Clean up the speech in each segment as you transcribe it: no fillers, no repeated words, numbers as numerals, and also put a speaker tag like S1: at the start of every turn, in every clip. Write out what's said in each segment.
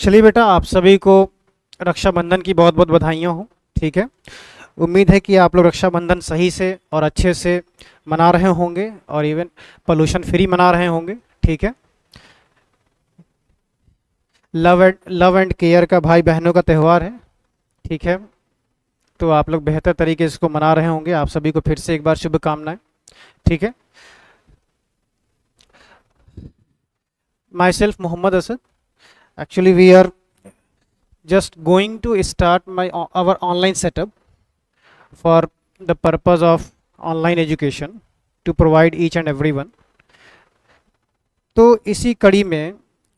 S1: चलिए बेटा, आप सभी को रक्षाबंधन की बहुत बहुत बधाइयाँ हो। ठीक है, उम्मीद है कि आप लोग रक्षाबंधन सही से और अच्छे से मना रहे होंगे और इवन पोल्यूशन फ्री मना रहे होंगे। ठीक है, लव एंड केयर का भाई बहनों का त्यौहार है। ठीक है, तो आप लोग बेहतर तरीके से इसको मना रहे होंगे। आप सभी को फिर से एक बार शुभकामनाएं। ठीक है, my self Mohammad Asad. Actually we are just going to start our online setup for the purpose of online education to provide each and everyone। तो इसी कड़ी में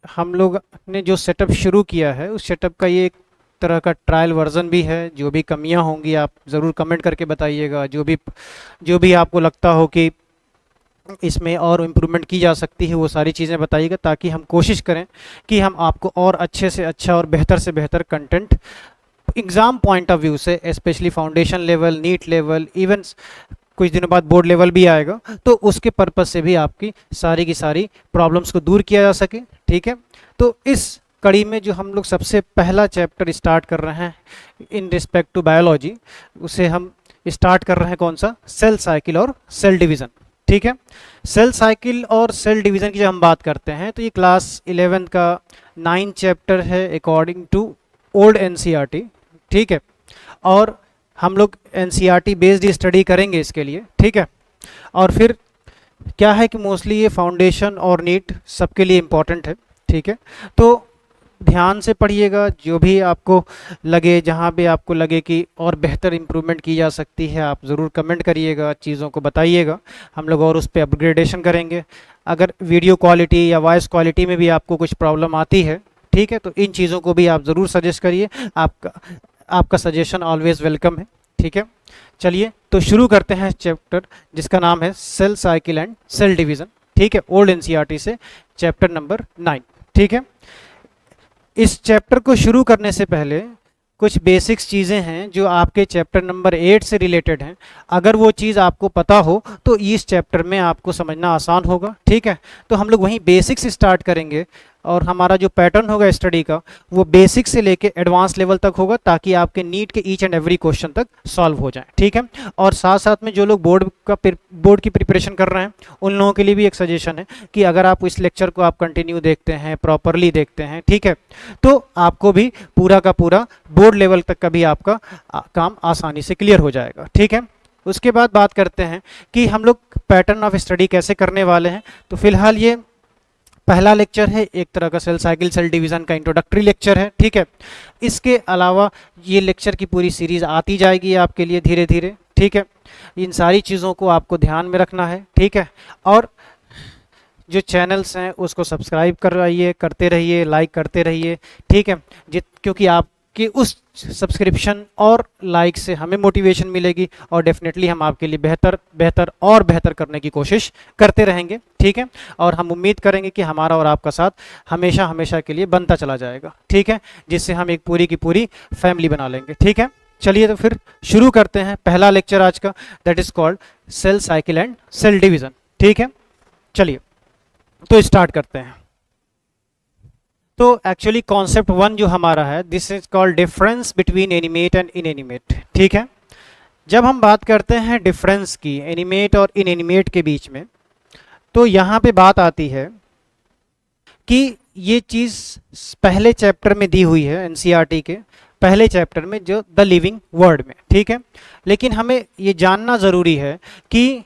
S1: हम लोग ने जो सेटअप शुरू किया है उस सेटअप का ये एक तरह का ट्रायल वर्जन भी है। जो भी कमियां होंगी आप ज़रूर कमेंट करके बताइएगा। जो भी आपको लगता हो कि इसमें और इम्प्रूवमेंट की जा सकती है वो सारी चीज़ें बताइएगा, ताकि हम कोशिश करें कि हम आपको और अच्छे से अच्छा और बेहतर से बेहतर content exam point of view से, specially foundation level, NEET level, even कुछ दिनों बाद बोर्ड लेवल भी आएगा, तो उसके पर्पज़ से भी आपकी सारी की सारी प्रॉब्लम्स को दूर किया जा सके। ठीक है, तो इस कड़ी में जो हम लोग सबसे पहला चैप्टर स्टार्ट कर रहे हैं इन रिस्पेक्ट टू बायोलॉजी, उसे हम स्टार्ट कर रहे हैं कौन सा, सेल साइकिल और सेल डिवीज़न। ठीक है, सेल साइकिल और सेल डिवीज़न की जब हम बात करते हैं तो ये क्लास 11 का 9 चैप्टर है अकॉर्डिंग टू ओल्ड एनसीईआरटी। ठीक है, और हम लोग एनसीईआरटी बेस्ड स्टडी करेंगे इसके लिए। ठीक है, और फिर क्या है कि मोस्टली ये फाउंडेशन और नीट सबके लिए इम्पॉर्टेंट है। ठीक है, तो ध्यान से पढ़िएगा। जो भी आपको लगे, जहाँ भी आपको लगे कि और बेहतर इम्प्रूवमेंट की जा सकती है, आप ज़रूर कमेंट करिएगा, चीज़ों को बताइएगा, हम लोग और उस पर अपग्रेडेशन करेंगे। अगर वीडियो क्वालिटी या वॉइस क्वालिटी में भी आपको कुछ प्रॉब्लम आती है, ठीक है, तो इन चीज़ों को भी आप ज़रूर सजेस्ट करिए। आपका सजेशन ऑलवेज वेलकम है। ठीक है, चलिए तो शुरू करते हैं चैप्टर जिसका नाम है cell cycle and cell division. ठीक है, ओल्ड एनसीईआरटी से चैप्टर नंबर 9। ठीक है, इस चैप्टर को शुरू करने से पहले कुछ बेसिक्स चीज़ें हैं जो आपके चैप्टर नंबर 8 से रिलेटेड हैं। अगर वो चीज़ आपको पता हो तो इस चैप्टर में आपको समझना आसान होगा। ठीक है, तो हम लोग वहीं बेसिक्स स्टार्ट करेंगे और हमारा जो पैटर्न होगा स्टडी का वो बेसिक से लेके एडवांस लेवल तक होगा, ताकि आपके नीट के ईच एंड एवरी क्वेश्चन तक सॉल्व हो जाए। ठीक है, और साथ साथ में जो लोग बोर्ड की प्रिपरेशन कर रहे हैं उन लोगों के लिए भी एक सजेशन है कि अगर आप इस लेक्चर को आप कंटिन्यू देखते हैं, प्रॉपरली देखते हैं, ठीक है, तो आपको भी पूरा का पूरा बोर्ड लेवल तक का भी आपका काम आसानी से क्लियर हो जाएगा। ठीक है, उसके बाद बात करते हैं कि हम लोग पैटर्न ऑफ स्टडी कैसे करने वाले हैं। तो फिलहाल ये पहला लेक्चर है, एक तरह का सेल साइकिल सेल डिवीज़न का इंट्रोडक्टरी लेक्चर है। ठीक है, इसके अलावा ये लेक्चर की पूरी सीरीज़ आती जाएगी आपके लिए धीरे धीरे। ठीक है, इन सारी चीज़ों को आपको ध्यान में रखना है। ठीक है, और जो चैनल्स हैं उसको सब्सक्राइब करते रहिए, लाइक करते रहिए। ठीक है, क्योंकि आपकी उस सब्सक्रिप्शन और लाइक से हमें मोटिवेशन मिलेगी और डेफिनेटली हम आपके लिए बेहतर करने की कोशिश करते रहेंगे। ठीक है, और हम उम्मीद करेंगे कि हमारा और आपका साथ हमेशा हमेशा के लिए बनता चला जाएगा। ठीक है, जिससे हम एक पूरी की पूरी फैमिली बना लेंगे। ठीक है, चलिए तो फिर शुरू करते हैं पहला लेक्चर आज का, that is called cell cycle and cell division. ठीक है, चलिए तो स्टार्ट करते हैं। तो एक्चुअली कॉन्सेप्ट 1 जो हमारा है, this is called difference between animate and inanimate. ठीक है, जब हम बात करते हैं डिफरेंस की एनिमेट और इनएनिमेट के बीच में, तो यहाँ पे बात आती है कि ये चीज़ पहले चैप्टर में दी हुई है, एनसीईआरटी के पहले चैप्टर में, जो द लिविंग वर्ल्ड में। ठीक है, लेकिन हमें ये जानना ज़रूरी है कि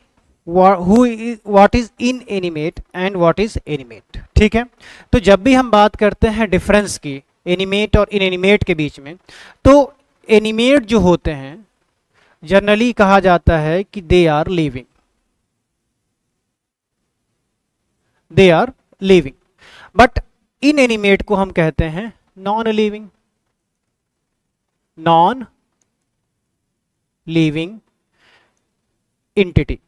S1: what is inanimate and what is animate. ठीक है, तो जब भी हम बात करते हैं डिफरेंस की एनिमेट और इनएनिमेट के बीच में, तो एनिमेट जो होते हैं जनरली कहा जाता है कि they are living, but inanimate को हम कहते हैं नॉन लिविंग एंटिटी।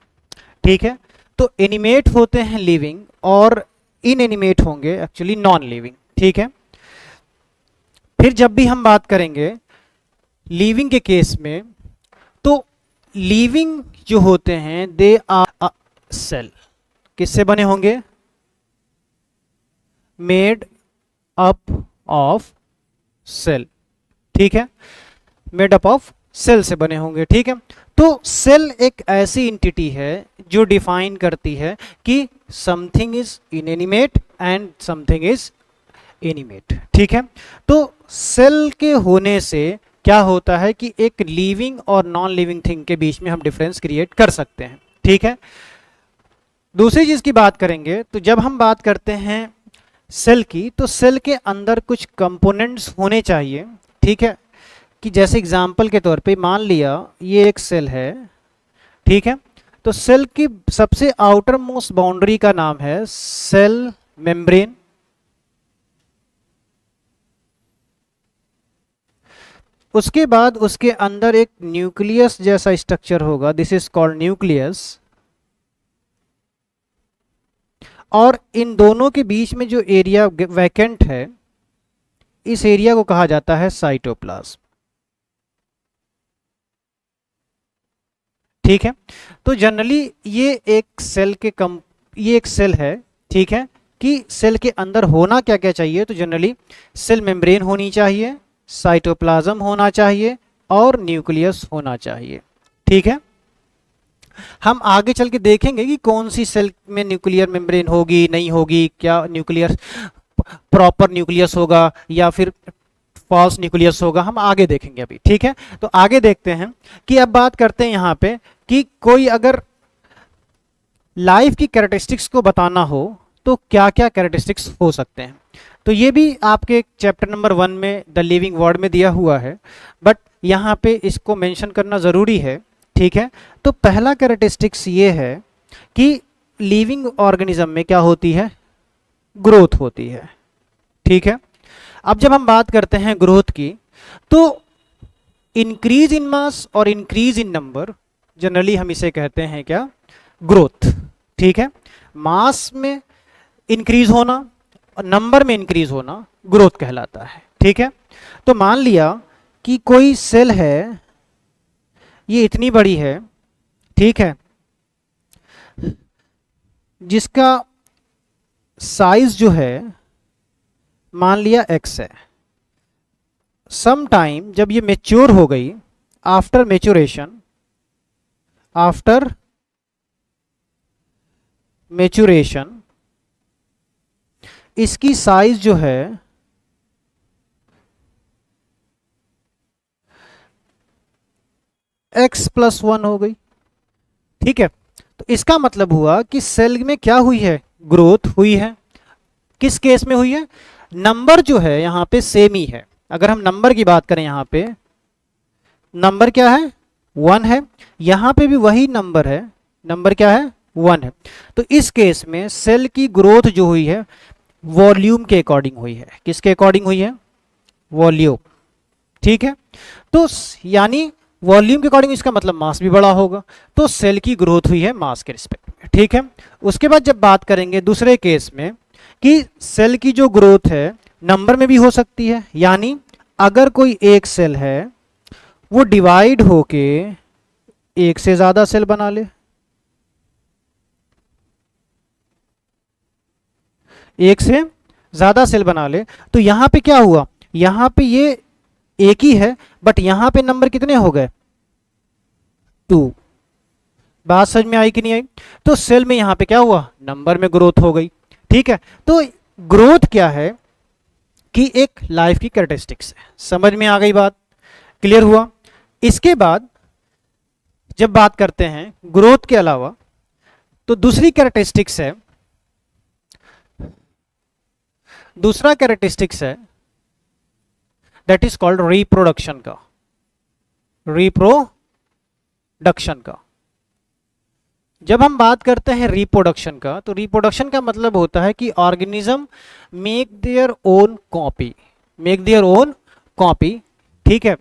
S1: ठीक है, तो एनिमेट होते हैं लिविंग और इनएनिमेट होंगे एक्चुअली नॉन लिविंग। ठीक है, फिर जब भी हम बात करेंगे लिविंग के केस में, तो लिविंग जो होते हैं दे आर सेल, किससे बने होंगे, मेड अप ऑफ सेल, ठीक है, मेडअप ऑफ सेल से बने होंगे, ठीक है। तो सेल एक ऐसी इंटिटी है जो डिफाइन करती है कि something is inanimate and something is animate, ठीक है। तो सेल के होने से क्या होता है कि एक लिविंग और नॉन लिविंग थिंग के बीच में हम डिफरेंस क्रिएट कर सकते हैं, ठीक है। दूसरी चीज की बात करेंगे तो जब हम बात करते हैं सेल की, तो सेल के अंदर कुछ कंपोनेंट्स होने चाहिए, ठीक है। कि जैसे एग्जांपल के तौर पे मान लिया ये एक सेल है, ठीक है। तो सेल की सबसे आउटर मोस्ट बाउंड्री का नाम है सेल मेम्ब्रेन। उसके बाद उसके अंदर एक न्यूक्लियस जैसा स्ट्रक्चर होगा, दिस इज कॉल्ड न्यूक्लियस। और इन दोनों के बीच में जो एरिया वैकेंट है, इस एरिया को कहा जाता है साइटोप्लाज्म, ठीक है। तो जनरली ये एक सेल के ये एक सेल है, ठीक है, कि सेल के अंदर होना क्या क्या चाहिए। तो जनरली सेल मेम्ब्रेन होनी चाहिए, साइटोप्लाज्म होना चाहिए और न्यूक्लियस होना चाहिए, ठीक है। हम आगे चल के देखेंगे कि कौन सी सेल में न्यूक्लियर मेम्ब्रेन होगी, नहीं होगी, क्या न्यूक्लियर प्रॉपर न्यूक्लियस होगा या फिर फॉल्स न्यूक्लियस होगा, हम आगे देखेंगे अभी, ठीक है। तो आगे देखते हैं कि अब बात करते हैं यहाँ पे कि कोई अगर लाइफ की कैरेक्टरिस्टिक्स को बताना हो तो क्या क्या कैरेक्टरिस्टिक्स हो सकते हैं। तो ये भी आपके चैप्टर नंबर 1 में द लिविंग वर्ल्ड में दिया हुआ है, बट यहाँ पे इसको मेंशन करना ज़रूरी है, ठीक है। तो पहला कैरेक्टरिस्टिक्स ये है कि लिविंग ऑर्गेनिज्म में क्या होती है, ग्रोथ होती है, ठीक है। अब जब हम बात करते हैं ग्रोथ की, तो इंक्रीज इन मास और इंक्रीज इन नंबर, जनरली हम इसे कहते हैं क्या, ग्रोथ, ठीक है। मास में इंक्रीज होना और नंबर में इंक्रीज होना ग्रोथ कहलाता है, ठीक है। तो मान लिया कि कोई सेल है, ये इतनी बड़ी है, ठीक है, जिसका साइज जो है मान लिया x है। सम टाइम जब ये मेच्योर हो गई, आफ्टर मेचुरेशन इसकी साइज जो है x+1 हो गई, ठीक है। तो इसका मतलब हुआ कि सेल में क्या हुई है, ग्रोथ हुई है। किस केस में हुई है, नंबर जो है यहाँ पे सेम ही है। अगर हम नंबर की बात करें, यहाँ पे नंबर क्या है, 1 है, यहाँ पे भी वही नंबर है, नंबर क्या है, 1 है। तो इस केस में सेल की ग्रोथ जो हुई है वॉल्यूम के अकॉर्डिंग हुई है। किसके अकॉर्डिंग हुई है, वॉल्यूम, ठीक है। तो यानी वॉल्यूम के अकॉर्डिंग, इसका मतलब मास भी बड़ा होगा। तो सेल की ग्रोथ हुई है मास के रिस्पेक्ट में, ठीक है। उसके बाद जब बात करेंगे दूसरे केस में कि सेल की जो ग्रोथ है नंबर में भी हो सकती है, यानी अगर कोई एक सेल है वो डिवाइड होके एक से ज्यादा सेल बना ले, एक से ज्यादा सेल बना ले, तो यहां पे क्या हुआ, यहां पे ये एक ही है, बट यहां पे नंबर कितने हो गए, 2। बात समझ में आई कि नहीं आई। तो सेल में यहां पे क्या हुआ, नंबर में ग्रोथ हो गई, ठीक है। तो ग्रोथ क्या है कि एक लाइफ की कैरेक्टरिस्टिक्स है। समझ में आ गई बात, क्लियर हुआ। इसके बाद जब बात करते हैं ग्रोथ के अलावा, तो दूसरी कैरेक्टरिस्टिक्स है, दूसरा कैरेक्टरिस्टिक्स है दैट इज कॉल्ड रिप्रोडक्शन का, रिप्रोडक्शन का। जब हम बात करते हैं रिप्रोडक्शन का, तो रिप्रोडक्शन का मतलब होता है कि organism make their own copy, make their own copy, ठीक है।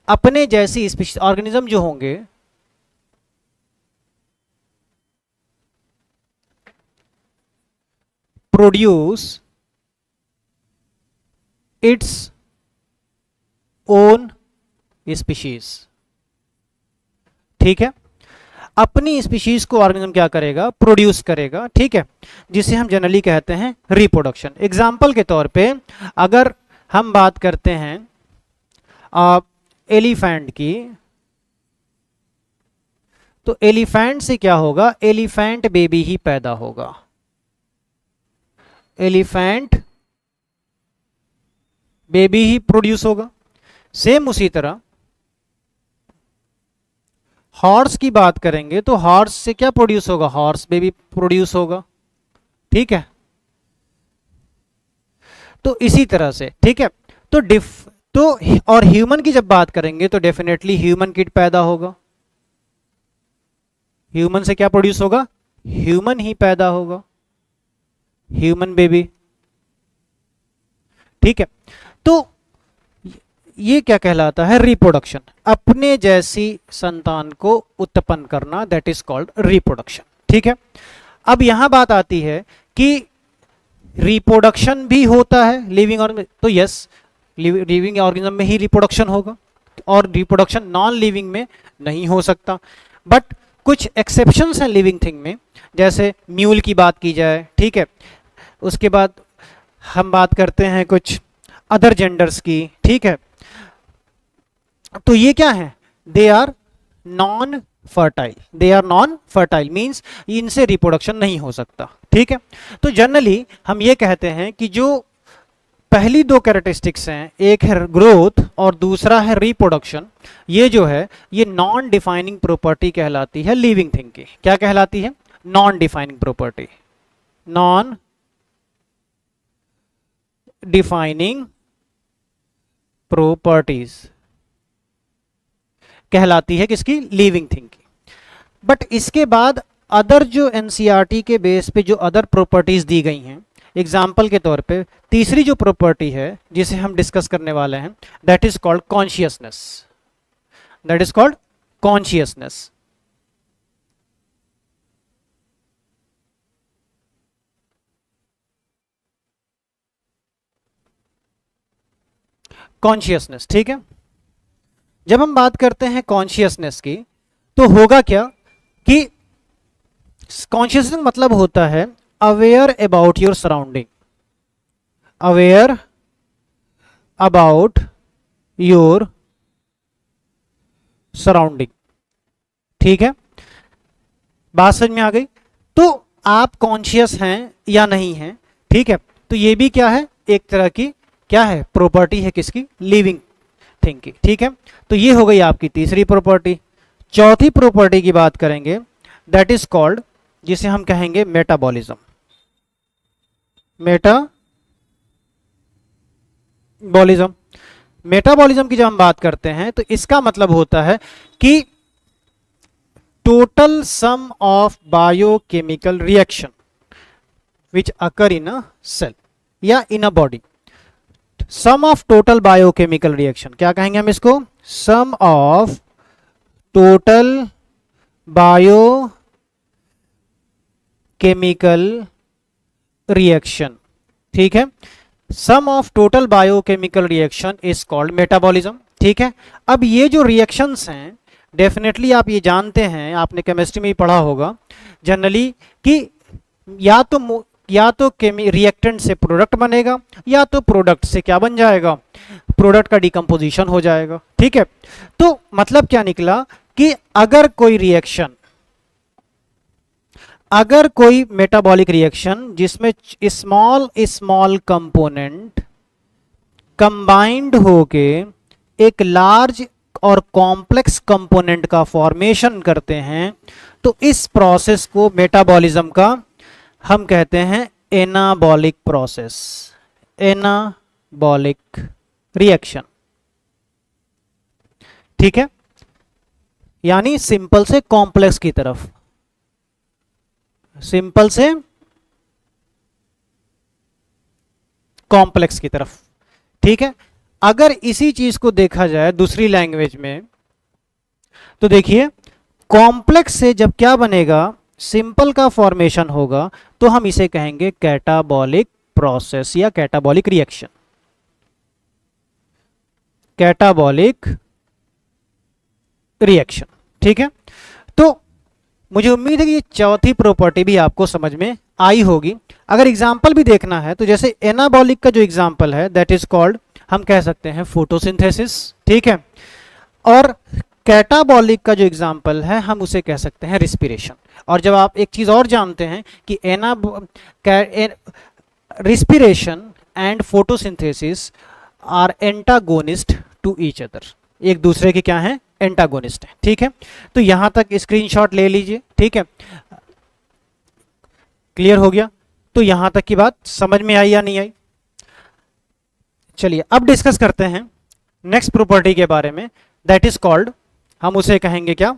S1: अपने जैसी स्पीशीज ऑर्गेनिज्म जो होंगे प्रोड्यूस इट्स ओन स्पीशीज, ठीक है। अपनी स्पीशीज को ऑर्गेनिज्म क्या करेगा, प्रोड्यूस करेगा, ठीक है, जिसे हम जनरली कहते हैं रिप्रोडक्शन। एग्जाम्पल के तौर पे अगर हम बात करते हैं एलिफेंट की, तो एलिफेंट से क्या होगा, एलिफेंट बेबी ही पैदा होगा, एलिफेंट बेबी ही प्रोड्यूस होगा। सेम उसी तरह हॉर्स की बात करेंगे तो हॉर्स से क्या प्रोड्यूस होगा, हॉर्स बेबी प्रोड्यूस होगा, ठीक है। तो इसी तरह से, ठीक है। तो और ह्यूमन की जब बात करेंगे तो डेफिनेटली ह्यूमन किड पैदा होगा, ह्यूमन से क्या प्रोड्यूस होगा, ह्यूमन ही पैदा होगा, ह्यूमन बेबी, ठीक है। तो ये क्या कहलाता है, रिप्रोडक्शन, अपने जैसी संतान को उत्पन्न करना, दैट इज कॉल्ड रिप्रोडक्शन, ठीक है। अब यहां बात आती है कि रिप्रोडक्शन भी होता है लिविंग ऑर्गेनिज्म, तो यस, लिविंग ऑर्गेनिज्म में ही रिप्रोडक्शन होगा और रिप्रोडक्शन नॉन लिविंग में नहीं हो सकता। बट कुछ एक्सेप्शंस हैं लिविंग थिंग में, जैसे म्यूल की बात की जाए, ठीक है। उसके बाद हम बात करते हैं कुछ अदर जेंडर्स की, ठीक है। तो ये क्या है, they are non fertile, they are non fertile means इनसे रिप्रोडक्शन नहीं हो सकता, ठीक है। तो जनरली हम ये कहते हैं कि जो पहली दो कैरेक्टरिस्टिक्स हैं, एक है ग्रोथ और दूसरा है रिप्रोडक्शन, ये जो है ये नॉन डिफाइनिंग प्रॉपर्टी कहलाती है लिविंग थिंग की। क्या कहलाती है, non defining property, non defining properties कहलाती है किसकी, लिविंग थिंग की। बट इसके बाद अदर जो एनसीईआरटी के बेस पे जो अदर प्रॉपर्टीज दी गई हैं, एग्जाम्पल के तौर पे तीसरी जो प्रॉपर्टी है जिसे हम डिस्कस करने वाले हैं, that is called consciousness, that is called consciousness. Consciousness, ठीक है। जब हम बात करते हैं कॉन्शियसनेस की तो होगा क्या कि कॉन्शियसनेस मतलब होता है aware about your surrounding, aware about your surrounding, ठीक है। बात समझ में आ गई। तो आप कॉन्शियस हैं या नहीं हैं, ठीक है। तो ये भी क्या है, एक तरह की क्या है, प्रॉपर्टी है किसकी, लिविंग थिंग की, ठीक है। तो ये हो गई आपकी तीसरी प्रॉपर्टी। चौथी प्रॉपर्टी की बात करेंगे, दैट इज कॉल्ड, जिसे हम कहेंगे मेटाबॉलिज्म, मेटाबॉलिज्म। मेटाबॉलिज्म की जब हम बात करते हैं तो इसका मतलब होता है कि total sum of biochemical reaction which occur in a cell या in a body, sum of total biochemical reaction, क्या कहेंगे हम इसको, sum of total biochemical reaction, ठीक है। Sum of total biochemical reaction is called metabolism, ठीक है। अब ये जो रिएक्शंस हैं, डेफिनेटली आप ये जानते हैं, आपने केमिस्ट्री में ही पढ़ा होगा जनरली, कि या तो रिएक्टेंट से प्रोडक्ट बनेगा या तो प्रोडक्ट से क्या बन जाएगा, प्रोडक्ट का डिकम्पोजिशन हो जाएगा, ठीक है। तो मतलब क्या निकला कि अगर कोई मेटाबॉलिक रिएक्शन जिसमें स्मॉल स्मॉल कंपोनेंट कंबाइंड होके एक लार्ज और कॉम्प्लेक्स कंपोनेंट का फॉर्मेशन करते हैं, तो इस प्रोसेस को मेटाबॉलिज्म का हम कहते हैं एनाबॉलिक प्रोसेस, एनाबॉलिक रिएक्शन, ठीक है। यानी सिंपल से कॉम्प्लेक्स की तरफ, सिंपल से कॉम्प्लेक्स की तरफ, ठीक है। अगर इसी चीज को देखा जाए दूसरी लैंग्वेज में तो देखिए, कॉम्प्लेक्स से जब क्या बनेगा, सिंपल का फॉर्मेशन होगा, तो हम इसे कहेंगे कैटाबॉलिक प्रोसेस या कैटाबॉलिक रिएक्शन, कैटाबॉलिक रिएक्शन, ठीक है। तो मुझे उम्मीद है कि ये चौथी प्रॉपर्टी भी आपको समझ में आई होगी। अगर एग्जाम्पल भी देखना है तो जैसे एनाबॉलिक का जो एग्जाम्पल है, दैट इज कॉल्ड, हम कह सकते हैं फोटोसिंथेसिस, ठीक है। और कैटाबॉलिक का जो एग्जाम्पल है हम उसे कह सकते हैं रिस्पिरेशन। और जब आप एक चीज और जानते हैं कि respiration and photosynthesis are antagonist to each other, एक दूसरे के क्या हैं, एंटागोनिस्ट है, ठीक है। तो यहां तक स्क्रीनशॉट ले लीजिए, ठीक है, क्लियर हो गया। तो यहां तक की बात समझ में आई या नहीं आई? चलिए अब डिस्कस करते हैं नेक्स्ट प्रॉपर्टी के बारे में, दैट इज कॉल्ड, हम उसे कहेंगे क्या,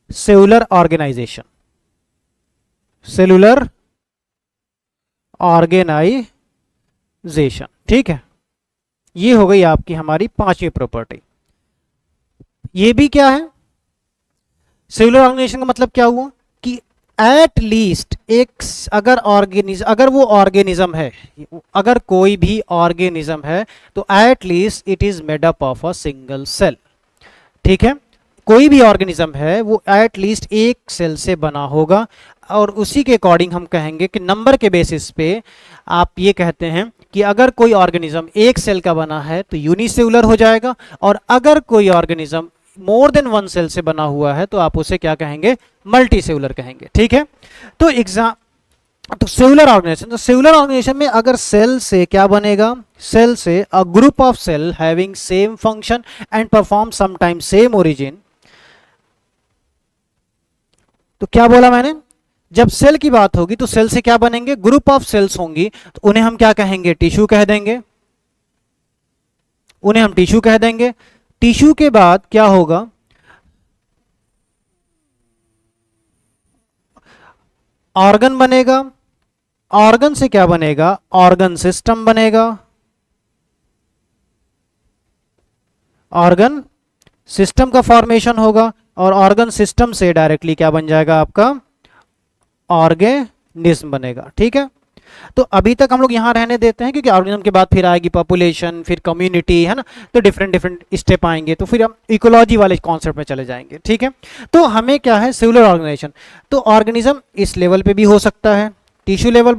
S1: सेलुलर ऑर्गेनाइजेशन। सेलुलर ऑर्गेनाइजेशन, ठीक है। ये हो गई आपकी हमारी पांचवी प्रॉपर्टी। ये भी क्या है, सेलुलर ऑर्गेनाइजेशन का मतलब क्या हुआ कि एट लीस्ट एक अगर वो ऑर्गेनिज्म है, अगर कोई भी ऑर्गेनिज्म है तो at least it is made up of a single cell, ठीक है। कोई भी ऑर्गेनिज्म है वो एट लीस्ट एक सेल से बना होगा, और उसी के अकॉर्डिंग हम कहेंगे कि नंबर के बेसिस पे आप ये कहते हैं कि अगर कोई ऑर्गेनिज्म एक सेल का बना है तो यूनिसेलुलर हो जाएगा, और अगर कोई organism more than one cell से बना हुआ है तो आप उसे क्या कहेंगे, मल्टी सेलुलर कहेंगे, ठीक है। तो सेलुलर ऑर्गेनाइजेशन, तो सेलुलर ऑर्गेनाइजेशन में अगर सेल से क्या बनेगा, सेल से a group of cell having same function and perform sometime same origin. तो क्या बोला मैंने, जब सेल की बात होगी तो सेल से क्या बनेंगे, ग्रुप ऑफ सेल्स होंगी, तो उन्हें हम क्या कहेंगे, टिश्यू कह देंगे, उन्हें हम टिश्यू कह देंगे। टिश्यू के बाद क्या होगा, ऑर्गन बनेगा, ऑर्गन से क्या बनेगा, ऑर्गन सिस्टम बनेगा, ऑर्गन सिस्टम का फॉर्मेशन होगा, और ऑर्गन सिस्टम से डायरेक्टली क्या बन जाएगा आपका, ऑर्गेनिज्म बनेगा, ठीक है। तो अभी तक हम लोग यहां रहने देते हैं क्योंकि ऑर्गेनिज्म के बाद फिर आएगी पॉपुलेशन, फिर कम्युनिटी, है ना, तो डिफरेंट डिफरेंट स्टेप आएंगे, तो फिर हम इकोलॉजी वाले कॉन्सेप्ट में चले जाएंगे, ठीक है। तो हमें क्या है, सेलुलर ऑर्गेनाइजेशन, तो ऑर्गेनिज्म इस लेवल पे भी हो सकता है, टिश्यू लेवल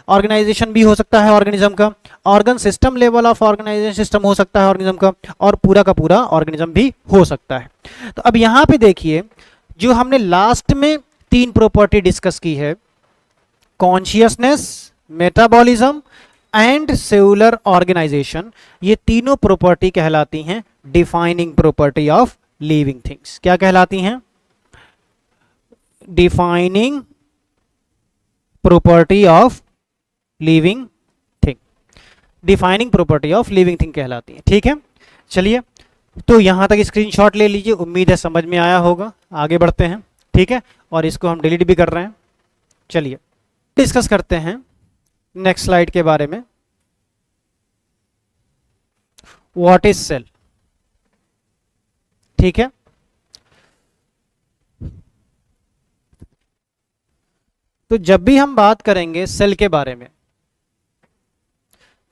S1: ऑर्गेनाइजेशन भी हो सकता है ऑर्गेनिज्म का, organ system level of organisation system हो सकता है ऑर्गेनिज्म का, और पूरा का पूरा ऑर्गेनिज्म भी हो सकता है। तो अब यहां पे देखिए, जो हमने लास्ट में तीन प्रॉपर्टी डिस्कस की है, consciousness, metabolism and cellular organisation, ये तीनों प्रॉपर्टी कहलाती हैं defining property of living things. क्या कहलाती हैं, defining property of living thing, defining property of living thing कहलाती है, ठीक है। चलिए तो यहां तक स्क्रीनशॉट ले लीजिए, उम्मीद है समझ में आया होगा। आगे बढ़ते हैं, ठीक है, और इसको हम डिलीट भी कर रहे हैं। चलिए डिस्कस करते हैं नेक्स्ट स्लाइड के बारे में, व्हाट इज सेल, ठीक है। तो जब भी हम बात करेंगे सेल के बारे में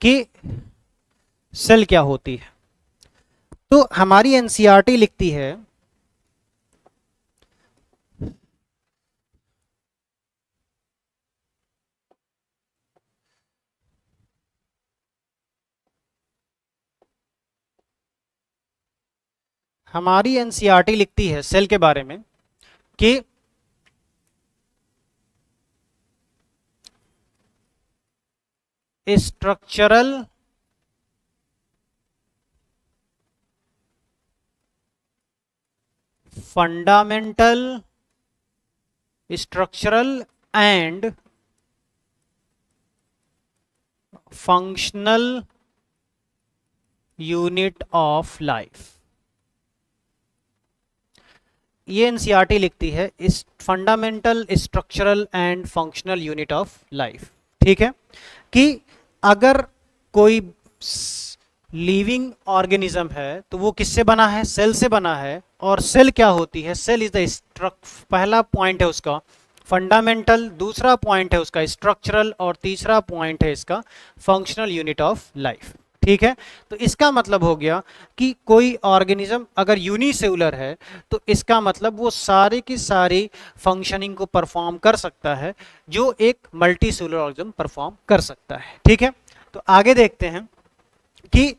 S1: कि सेल क्या होती है, तो हमारी एनसीईआरटी लिखती है हमारी एनसीईआरटी लिखती है सेल के बारे में कि structural fundamental structural and functional unit of life. ये एनसीईआरटी लिखती है इस fundamental structural and functional unit of life, ठीक है, कि अगर कोई लिविंग ऑर्गेनिज्म है तो वो किससे बना है, सेल से बना है। और सेल क्या होती है, सेल इज द पहला पॉइंट है उसका फंडामेंटल, दूसरा पॉइंट है उसका स्ट्रक्चरल, और तीसरा पॉइंट है इसका फंक्शनल यूनिट ऑफ लाइफ, ठीक है। तो इसका मतलब हो गया कि कोई ऑर्गेनिज्म अगर यूनिसेलुलर है तो इसका मतलब वो सारी की सारी फंक्शनिंग को परफॉर्म कर सकता है जो एक मल्टी सेलुलर ऑर्गेनिज्म परफॉर्म कर सकता है, ठीक है। तो तो आगे देखते हैं कि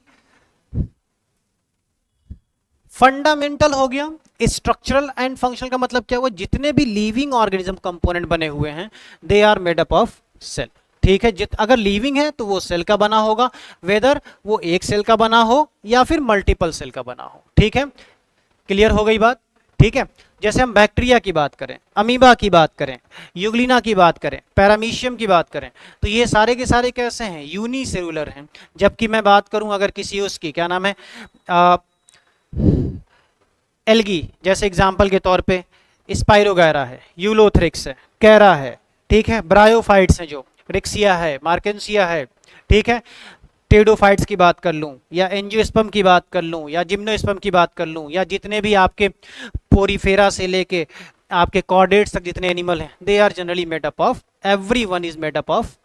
S1: फंडामेंटल हो गया, स्ट्रक्चरल एंड फंक्शनल का मतलब क्या हुआ, जितने भी लिविंग ऑर्गेनिज्म कंपोनेंट बने हुए हैं they are made up of cell. ठीक है, अगर लिविंग है तो वो सेल का बना होगा, वेदर वो एक सेल का बना हो या फिर मल्टीपल सेल का बना हो। ठीक है, क्लियर हो गई बात। ठीक है, जैसे हम बैक्टीरिया की बात करें, अमीबा की बात करें, यूग्लिना की बात करें, पैरामीशियम की बात करें, तो ये सारे के सारे कैसे हैं, यूनिसेलुलर हैं। जबकि मैं बात करूं अगर किसी उसकी क्या नाम है, एल्गी, जैसे एग्जांपल के तौर पे स्पाइरोगैरा है, यूलोथ्रिक्स है, कैरा है, ठीक है, ब्रायोफाइट्स हैं जो रिक्सिया है, मार्केंसिया है, ठीक है, टेडोफाइट्स की बात कर लूं या एंजियोस्पर्म की बात कर लूं या जिम्नोस्पर्म की बात कर लूं या जितने भी आपके पोरीफेरा से लेके आपके कॉर्डेट्स तक जितने एनिमल हैं they are generally made up of, everyone is made up of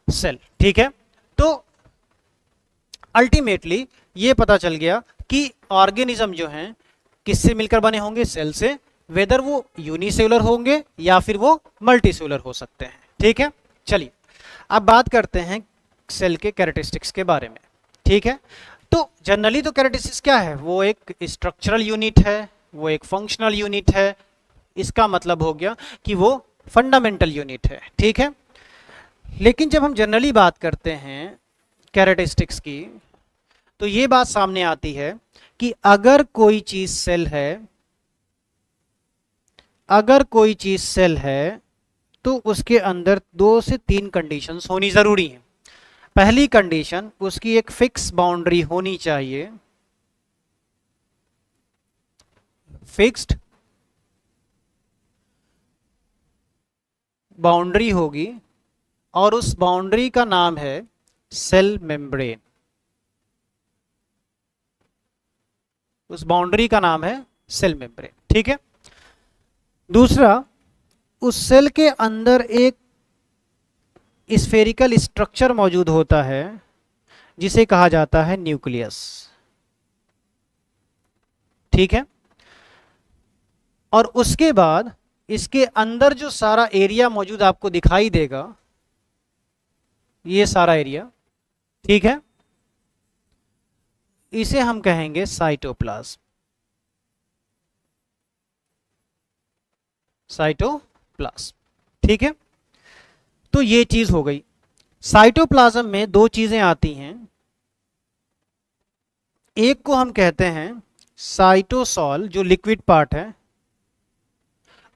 S1: cell. ठीक है, तो अल्टीमेटली ये पता चल गया कि ऑर्गेनिज्म जो हैं किससे मिलकर बने होंगे, सेल से, वेदर वो यूनिसेलुलर होंगे या फिर वो मल्टीसेलुलर हो सकते हैं। ठीक है, चलिए अब बात करते हैं सेल के कैरेक्टरिस्टिक्स के बारे में। ठीक है, तो जनरली तो कैरेक्टरिस्टिक्स क्या है, वो एक स्ट्रक्चरल यूनिट है, वो एक फंक्शनल यूनिट है, इसका मतलब हो गया कि वो फंडामेंटल यूनिट है। ठीक है, लेकिन जब हम जनरली बात करते हैं कैरेक्टरिस्टिक्स की तो ये बात सामने आती है कि अगर कोई चीज सेल है, अगर कोई चीज सेल है तो उसके अंदर 2 से 3 कंडीशंस होनी जरूरी है। पहली कंडीशन, उसकी एक फिक्स बाउंड्री होनी चाहिए, फिक्स्ड बाउंड्री होगी और उस बाउंड्री का नाम है सेल मेम्ब्रेन। उस बाउंड्री का नाम है सेल मेम्ब्रेन। ठीक है, दूसरा, उस सेल के अंदर एक स्फेरिकल स्ट्रक्चर मौजूद होता है जिसे कहा जाता है न्यूक्लियस। ठीक है, और उसके बाद इसके अंदर जो सारा एरिया मौजूद आपको दिखाई देगा, ये सारा एरिया, ठीक है, इसे हम कहेंगे साइटोप्लाज्म। साइटोप्लाज्म। ठीक है, तो ये चीज हो गई। साइटोप्लाज्म में 2 चीजें आती हैं, एक को हम कहते हैं साइटोसॉल जो लिक्विड पार्ट है,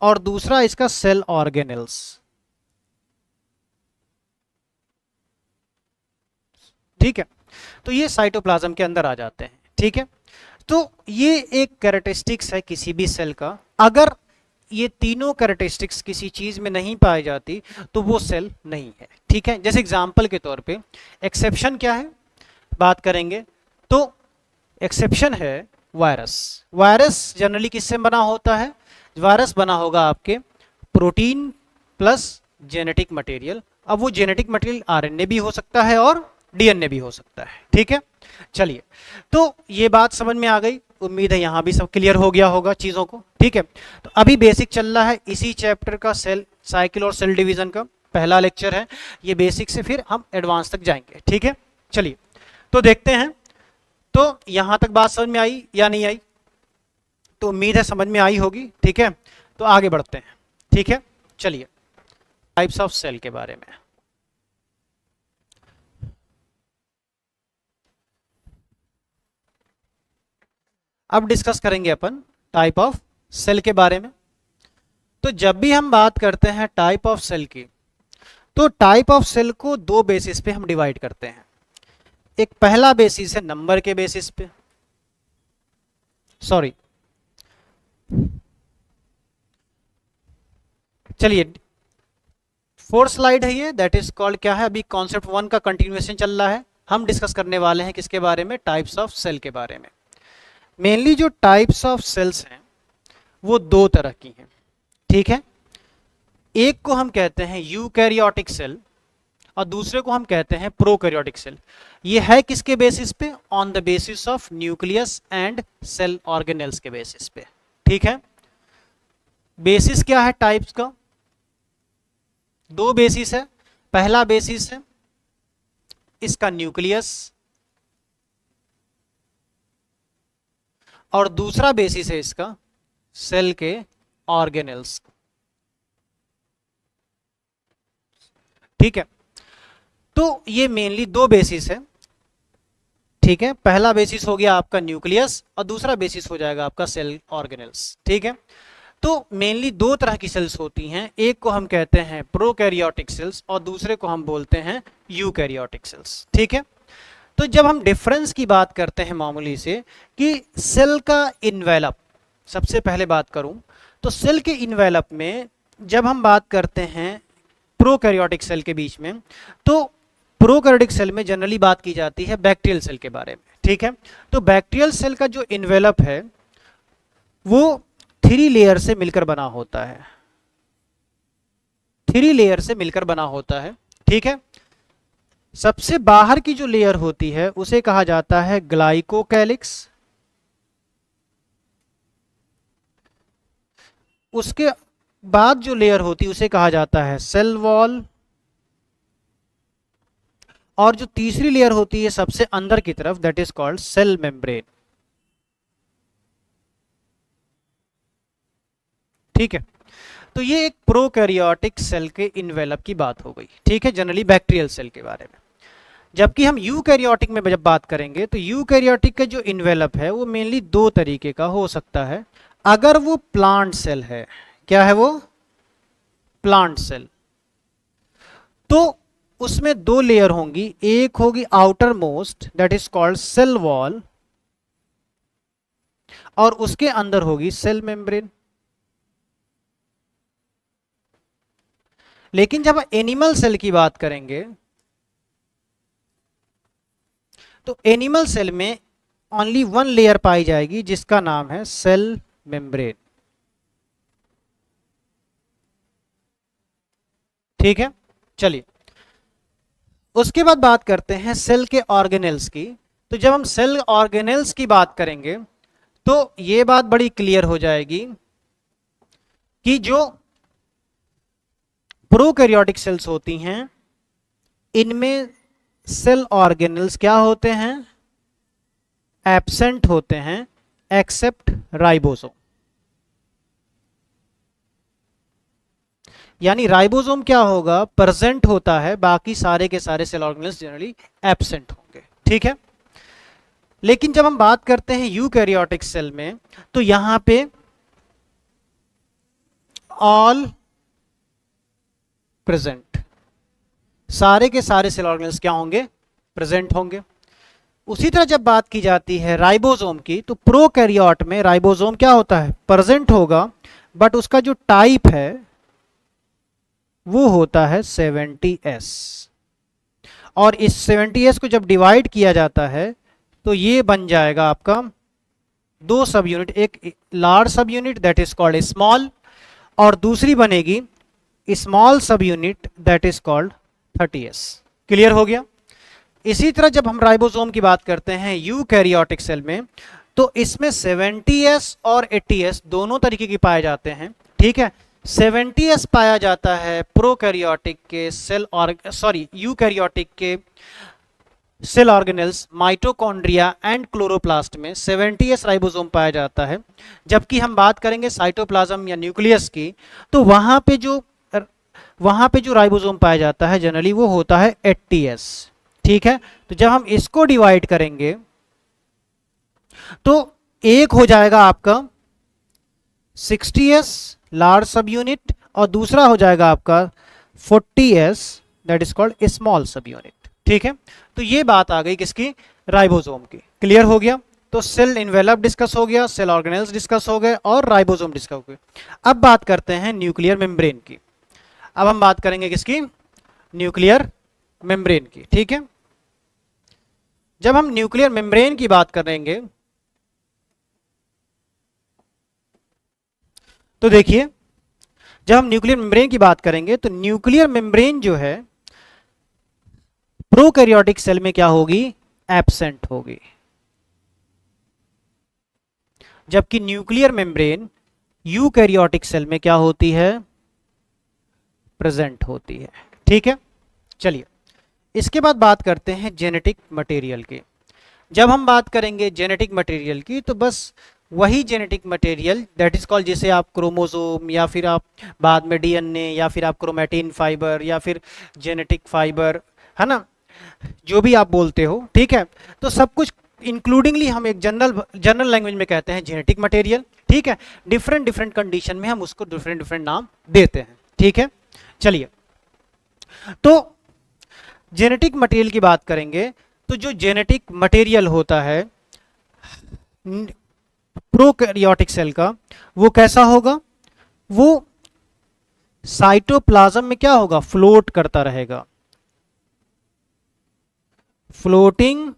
S1: और दूसरा इसका सेल ऑर्गेनेल्स। ठीक है, तो ये साइटोप्लाज्म के अंदर आ जाते हैं। ठीक है, तो ये एक कैरेक्टरिस्टिक्स है किसी भी सेल का। अगर ये तीनों कैरेक्टरिस्टिक्स किसी चीज में नहीं पाई जाती तो वो सेल नहीं है। ठीक है, जैसे एग्जांपल के तौर पे एक्सेप्शन क्या है बात करेंगे तो एक्सेप्शन है वायरस। वायरस जनरली किससे बना होता है, वायरस बना होगा आपके प्रोटीन प्लस जेनेटिक मटेरियल। अब वो जेनेटिक मटेरियल आरएनए भी हो सकता है और डीएनए भी हो सकता है। ठीक है, चलिए, तो ये बात समझ में आ गई, उम्मीद है यहां भी सब क्लियर हो गया होगा चीजों को। ठीक है, तो अभी बेसिक चल रहा है इसी चैप्टर का, सेल साइकिल और सेल डिवीजन का पहला लेक्चर है ये बेसिक से, फिर हम एडवांस तक जाएंगे। ठीक है, चलिए तो देखते हैं, तो यहां तक बात समझ में आई या नहीं आई, तो उम्मीद है समझ में आई होगी। ठीक है, तो आगे बढ़ते हैं। ठीक है, चलिए टाइप्स ऑफ सेल के बारे में अब डिस्कस करेंगे अपन टाइप ऑफ सेल के बारे में। तो जब भी हम बात करते हैं टाइप ऑफ सेल की, तो टाइप ऑफ सेल को 2 बेसिस पे हम डिवाइड करते हैं। एक पहला बेसिस है नंबर के बेसिस पे, सॉरी चलिए 4th स्लाइड है ये, दैट इज कॉल्ड क्या है, अभी कॉन्सेप्ट 1 का कंटिन्यूएशन चल रहा है। हम डिस्कस करने वाले हैं किसके बारे में, टाइप्स ऑफ सेल के बारे में। मेनली जो टाइप्स ऑफ सेल्स हैं वो 2 तरह की हैं। ठीक है, एक को हम कहते हैं यूकैरियोटिक सेल और दूसरे को हम कहते हैं प्रोकैरियोटिक सेल। ये है किसके बेसिस पे, on the basis of nucleus and cell organelles के बेसिस पे। ठीक है, बेसिस क्या है टाइप्स का, 2 बेसिस है। पहला बेसिस है इसका न्यूक्लियस और दूसरा बेसिस है इसका सेल के ऑर्गेनेल्स। ठीक है, तो ये मेनली दो बेसिस है। ठीक है, पहला बेसिस हो गया आपका न्यूक्लियस और दूसरा बेसिस हो जाएगा आपका सेल ऑर्गेनेल्स। ठीक है, तो मेनली दो तरह की सेल्स होती हैं, एक को हम कहते हैं प्रोकैरियोटिक सेल्स और दूसरे को हम बोलते हैं यूकैरियोटिक सेल्स। ठीक है, तो जब हम डिफरेंस की बात करते हैं मामूली से कि सेल का इन्वेलप, सबसे पहले बात करूं तो सेल के इन्वेलप में जब हम बात करते हैं प्रोकैरियोटिक सेल के बीच में, तो प्रोकैरियोटिक सेल में जनरली बात की जाती है बैक्टीरियल सेल के बारे में। ठीक है, तो बैक्टीरियल सेल का जो इन्वेलप है वो 3 लेयर से मिलकर बना होता है, 3 लेयर से मिलकर बना होता है। ठीक है, सबसे बाहर की जो लेयर होती है उसे कहा जाता है ग्लाइकोकैलिक्स, उसके बाद जो लेयर होती है उसे कहा जाता है सेल वॉल, और जो तीसरी लेयर होती है सबसे अंदर की तरफ that is called cell membrane. ठीक है, तो ये एक प्रोकैरियोटिक सेल के इन्वेलप की बात हो गई। ठीक है, जनरली बैक्टीरियल सेल के बारे में। जबकि हम यूकैरियोटिक में जब बात करेंगे तो यूकैरियोटिक का जो इन्वेलप है वो मेनली दो तरीके का हो सकता है। अगर वो प्लांट सेल है, क्या है वो, प्लांट सेल, तो उसमें दो लेयर होंगी, एक होगी outermost that is called cell wall और उसके अंदर होगी सेल मेम्ब्रेन। लेकिन जब एनिमल सेल की बात करेंगे तो एनिमल सेल में ओनली 1 लेयर पाई जाएगी जिसका नाम है सेल मेम्ब्रेन। ठीक है, चलिए उसके बाद बात करते हैं सेल के ऑर्गेनेल्स की। तो जब हम सेल ऑर्गेनेल्स की बात करेंगे तो यह बात बड़ी क्लियर हो जाएगी कि जो प्रोकैरियोटिक सेल्स होती हैं इनमें सेल ऑर्गेनेल्स क्या होते हैं, एब्सेंट होते हैं एक्सेप्ट राइबोसोम। यानी राइबोसोम क्या होगा, प्रेजेंट होता है, बाकी सारे के सारे सेल ऑर्गेनेल्स जनरली एब्सेंट होंगे। ठीक है, लेकिन जब हम बात करते हैं यूकैरियोटिक सेल में तो यहां पे ऑल प्रेजेंट, सारे के सारे सेल ऑर्गेनेल्स क्या होंगे, प्रेजेंट होंगे। उसी तरह जब बात की जाती है राइबोसोम की तो प्रोकैरियोट में राइबोसोम क्या होता है, प्रेजेंट होगा, बट उसका जो टाइप है वो होता है 70S। और इस 70S को जब डिवाइड किया जाता है तो ये बन जाएगा आपका दो सब यूनिट, एक लार्ज सब unit that is called small और दूसरी बनेगी स्मॉल सब unit that is called 30S। Clear हो गया। इसी तरह जब हम राइबोसोम की बात करते हैं यूकैरियोटिक सेल में तो इसमें 70S और 80S दोनों तरीके के पाए जाते हैं। ठीक है, 70S पाया जाता है प्रोकैरियोटिक के सेल और यूकैरियोटिक के cell organelles mitochondria and chloroplast में 70S राइबोसोम पाया जाता है। जबकि हम बात करेंगे साइटोप्लाज्म या न्यूक्लियस की तो वहां पे जो राइबोसोम पाया जाता है जनरली वो होता है 80S। ठीक है, तो जब हम इसको डिवाइड करेंगे तो एक हो जाएगा आपका 60S लार्ज सब यूनिट और दूसरा हो जाएगा आपका 40S that is called small सब यूनिट। ठीक है, तो ये बात आ गई किसकी, राइबोसोम की। क्लियर हो गया। तो सेल इन्वेलप डिस्कस हो गया, सेल ऑर्गेनेल्स डिस्कस हो गए और राइबोसोम डिस्कस हो गए। अब बात करते हैं न्यूक्लियर मेम्ब्रेन की। अब हम बात करेंगे किसकी, न्यूक्लियर मेम्ब्रेन की। ठीक है, जब हम न्यूक्लियर मेम्ब्रेन की बात करेंगे तो देखिए, जब हम न्यूक्लियर मेम्ब्रेन की बात करेंगे तो न्यूक्लियर मेम्ब्रेन जो है प्रोकैरियोटिक सेल में क्या होगी, एब्सेंट होगी, जबकि न्यूक्लियर मेम्ब्रेन यूकैरियोटिक सेल में क्या होती है, प्रेजेंट होती है। ठीक है, चलिए इसके बाद बात करते हैं जेनेटिक मटेरियल की। जब हम बात करेंगे जेनेटिक मटेरियल की तो बस वही genetic material that is called, जिसे आप क्रोमोसोम या फिर आप बाद में डीएनए या फिर आप क्रोमैटिन फाइबर या फिर जेनेटिक फाइबर, है ना, जो भी आप बोलते हो, ठीक है, तो सब कुछ इंक्लूडिंगली हम एक जनरल लैंग्वेज में कहते हैं जेनेटिक मटेरियल, ठीक है। डिफरेंट डिफरेंट कंडीशन में हम उसको डिफरेंट डिफरेंट नाम देते हैं, ठीक है। चलिए, तो जेनेटिक मटेरियल की बात करेंगे तो जो जेनेटिक मटेरियल होता है प्रोकैरियोटिक सेल का, वो कैसा होगा, वो साइटोप्लाज्म में क्या होगा, फ्लोट करता रहेगा, फ्लोटिंग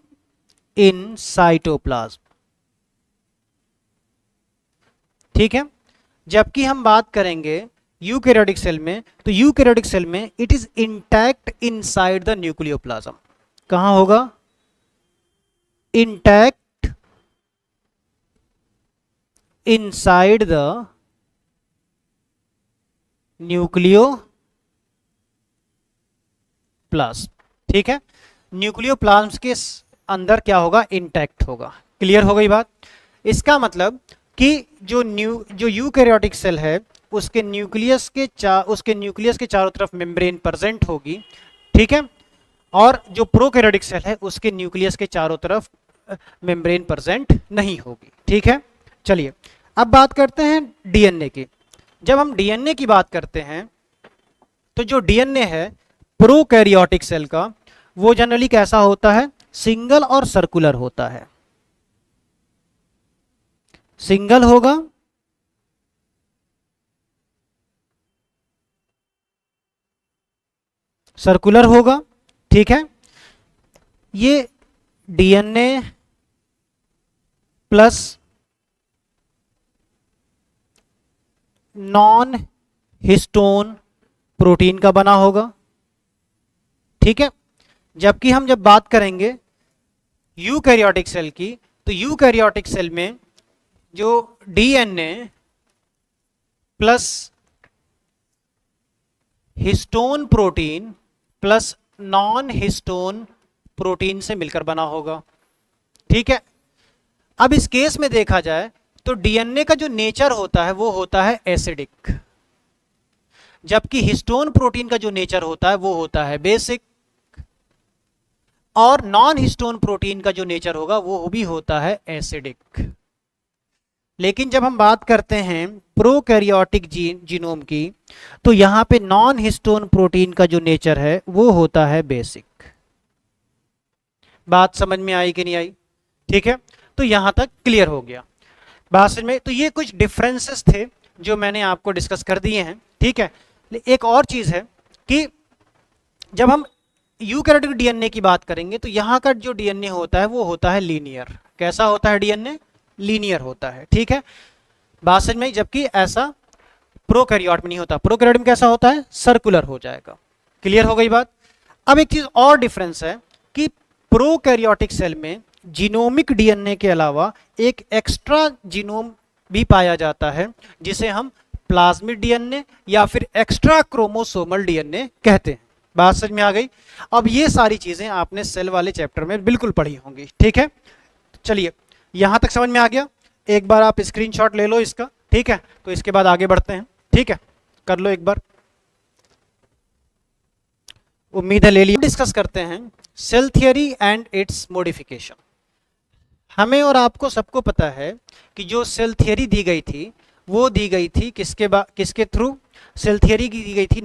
S1: इन साइटोप्लाज्म, ठीक है। जबकि हम बात करेंगे यूकैरियोटिक सेल में, तो यूकैरियोटिक सेल में it is intact inside the nucleoplasm. कहां होगा, इंटैक्ट इनसाइड द न्यूक्लियोप्लाज्म, ठीक है। न्यूक्लियोप्लाज्म के अंदर क्या होगा, इंटैक्ट होगा। क्लियर हो गई बात। इसका मतलब कि जो यूकैरियोटिक सेल है उसके न्यूक्लियस के चारों तरफ मेम्ब्रेन प्रेजेंट होगी, ठीक है, और जो प्रोकैरियोटिक सेल है उसके न्यूक्लियस के चारों तरफ मेम्ब्रेन प्रेजेंट नहीं होगी, ठीक है। चलिए, अब बात करते हैं डीएनए की। जब हम डीएनए की बात करते हैं तो जो डीएनए है प्रोकैरियोटिक सेल का, वो जनरली कैसा होता है, सिंगल और सर्कुलर होता है। सिंगल होगा, सर्कुलर होगा, ठीक है। ये DNA plus non histone protein का बना होगा, ठीक है। जबकि हम जब बात करेंगे यूकैरियोटिक सेल की, तो यूकैरियोटिक सेल में जो DNA plus histone protein plus non histone protein से मिलकर बना होगा, ठीक है। अब इस केस में देखा जाए तो डीएनए का जो नेचर होता है वो होता है एसिडिक, जबकि हिस्टोन प्रोटीन का जो नेचर होता है वो होता है बेसिक, और नॉन हिस्टोन प्रोटीन का जो नेचर होगा वो भी होता है एसिडिक। लेकिन जब हम बात करते हैं प्रोकैरियोटिक जीनोम की, तो यहां पे नॉन हिस्टोन प्रोटीन का जो नेचर है वो होता है बेसिक। बात समझ में आई कि नहीं आई, ठीक है। तो यहां तक क्लियर हो गया बात समझ में। तो ये कुछ डिफरेंसेस थे जो मैंने आपको डिस्कस कर दिए हैं, ठीक है। एक और चीज है कि जब हम यूकैरियोटिक डीएनए की बात करेंगे तो यहां का जो डीएनए होता है वो होता है लीनियर। कैसा होता है डीएनए, लीनियर होता है, ठीक है। बात समझ में। जबकि ऐसा प्रोकैरियोट में नहीं होता, प्रोकैरियोट में कैसा होता है, सर्कुलर हो जाएगा। क्लियर हो गई बात। अब एक चीज और डिफरेंस है कि प्रोकैरियोटिक सेल में जीनोमिक डीएनए के अलावा एक एक्स्ट्रा जीनोम भी पाया जाता है जिसे हम प्लाज्मिड डीएनए या फिर एक्स्ट्रा क्रोमोसोमल डीएनए कहते हैं। बात समझ में आ गई। अब ये सारी चीजें आपने सेल वाले चैप्टर में बिल्कुल पढ़ी होंगी, ठीक है। चलिए, यहां तक समझ में आ गया। एक बार आप स्क्रीनशॉट ले लो इसका, ठीक है। तो इसके बाद आगे बढ़ते हैं, ठीक है, कर लो एक बार। उम्मीद है ले लिया। डिस्कस करते हैं cell theory and its modification. हमें और आपको सबको पता है कि जो सेल थियरी दी गई थी वो दी गई थी किसके थ्रू, सेल थियरी की दी गई थी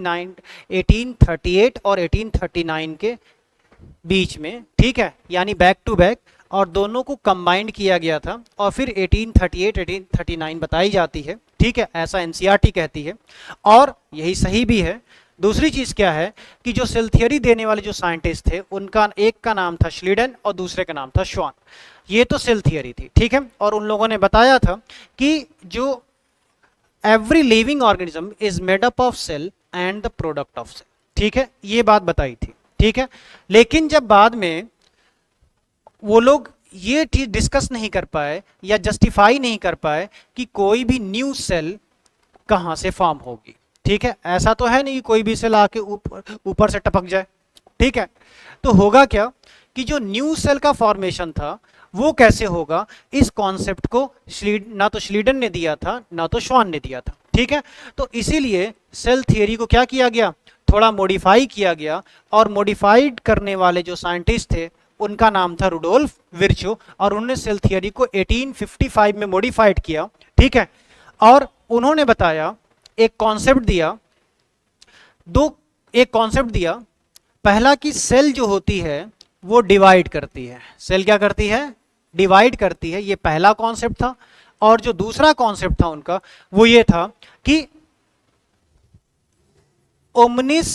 S1: 1838 और 1839 के बीच में, ठीक है, यानी बैक टू बैक, और दोनों को कंबाइंड किया गया था और फिर 1838 1839 बताई जाती है, ठीक है, ऐसा एनसीईआरटी कहती है और यही सही भी है। दूसरी चीज क्या है कि जो सेल थियरी देने वाले जो साइंटिस्ट थे उनका एक का नाम था श्लीडन और दूसरे का नाम था श्वान। ये तो सेल थियरी थी, ठीक है, और उन लोगों ने बताया था कि जो every living organism is made up of cell and the product of cell, ठीक है, ये बात बताई थी, ठीक है। लेकिन जब बाद में वो लोग ये चीज डिस्कस नहीं कर पाए या जस्टिफाई नहीं कर पाए कि कोई भी न्यू सेल कहां से फॉर्म होगी, ठीक है। ऐसा तो है नहीं कि कोई भी सेल आके ऊपर से टपक जाए, ठीक है। तो होगा क्या कि जो न्यू सेल का फॉर्मेशन था वो कैसे होगा, इस कॉन्सेप्ट को ना तो श्लीडन ने दिया था ना तो श्वान ने दिया था, ठीक है। तो इसीलिए सेल थियरी को क्या किया गया, थोड़ा मॉडिफाई किया गया, और मॉडिफाइड करने वाले जो साइंटिस्ट थे उनका नाम था रुडोल्फ विर्चो, और उन्होंने सेल थियरी को 1855 में मॉडिफाइड किया, ठीक है। और उन्होंने बताया, एक कॉन्सेप्ट दिया, एक कॉन्सेप्ट दिया, पहला कि सेल जो होती है वो डिवाइड करती है। सेल क्या करती है, डिवाइड करती है, ये पहला कॉन्सेप्ट था। और जो दूसरा कॉन्सेप्ट था उनका वो ये था कि ओमनिस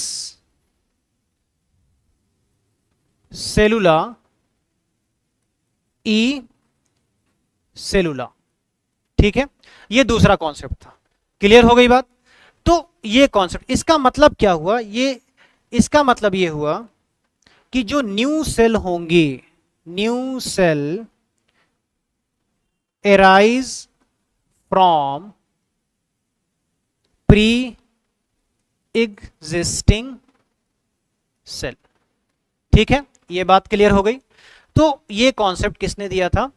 S1: सेलुला ई सेलुला, ठीक है। ये दूसरा कॉन्सेप्ट था। क्लियर हो गई बात। तो ये कॉन्सेप्ट, इसका मतलब क्या हुआ, इसका मतलब ये हुआ कि जो न्यू सेल होंगी, new cell arise from pre-existing cell, ठीक है। ये बात क्लियर हो गई। तो ये कॉन्सेप्ट किसने दिया था,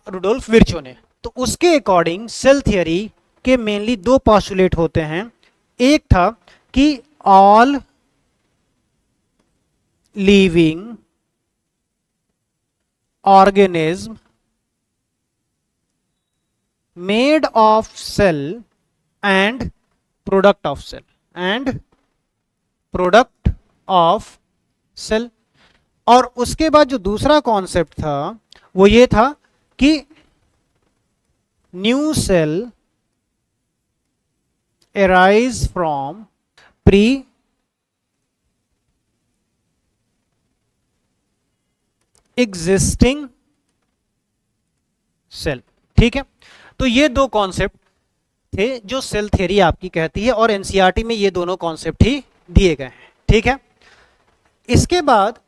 S1: रुडोल्फ विर्चो ने। तो उसके अकॉर्डिंग सेल थियरी के मेनली दो पॉस्टुलेट होते हैं। एक था कि all living organism made of cell and product of cell and product of cell। और उसके बाद जो दूसरा कॉन्सेप्ट था वो ये था कि new cell arise from pre existing cell, ठीक है। तो ये दो कॉन्सेप्ट थे जो सेल थ्योरी आपकी कहती है, और एनसीईआरटी में ये दोनों कॉन्सेप्ट ही दिए गए हैं, ठीक है। इसके बाद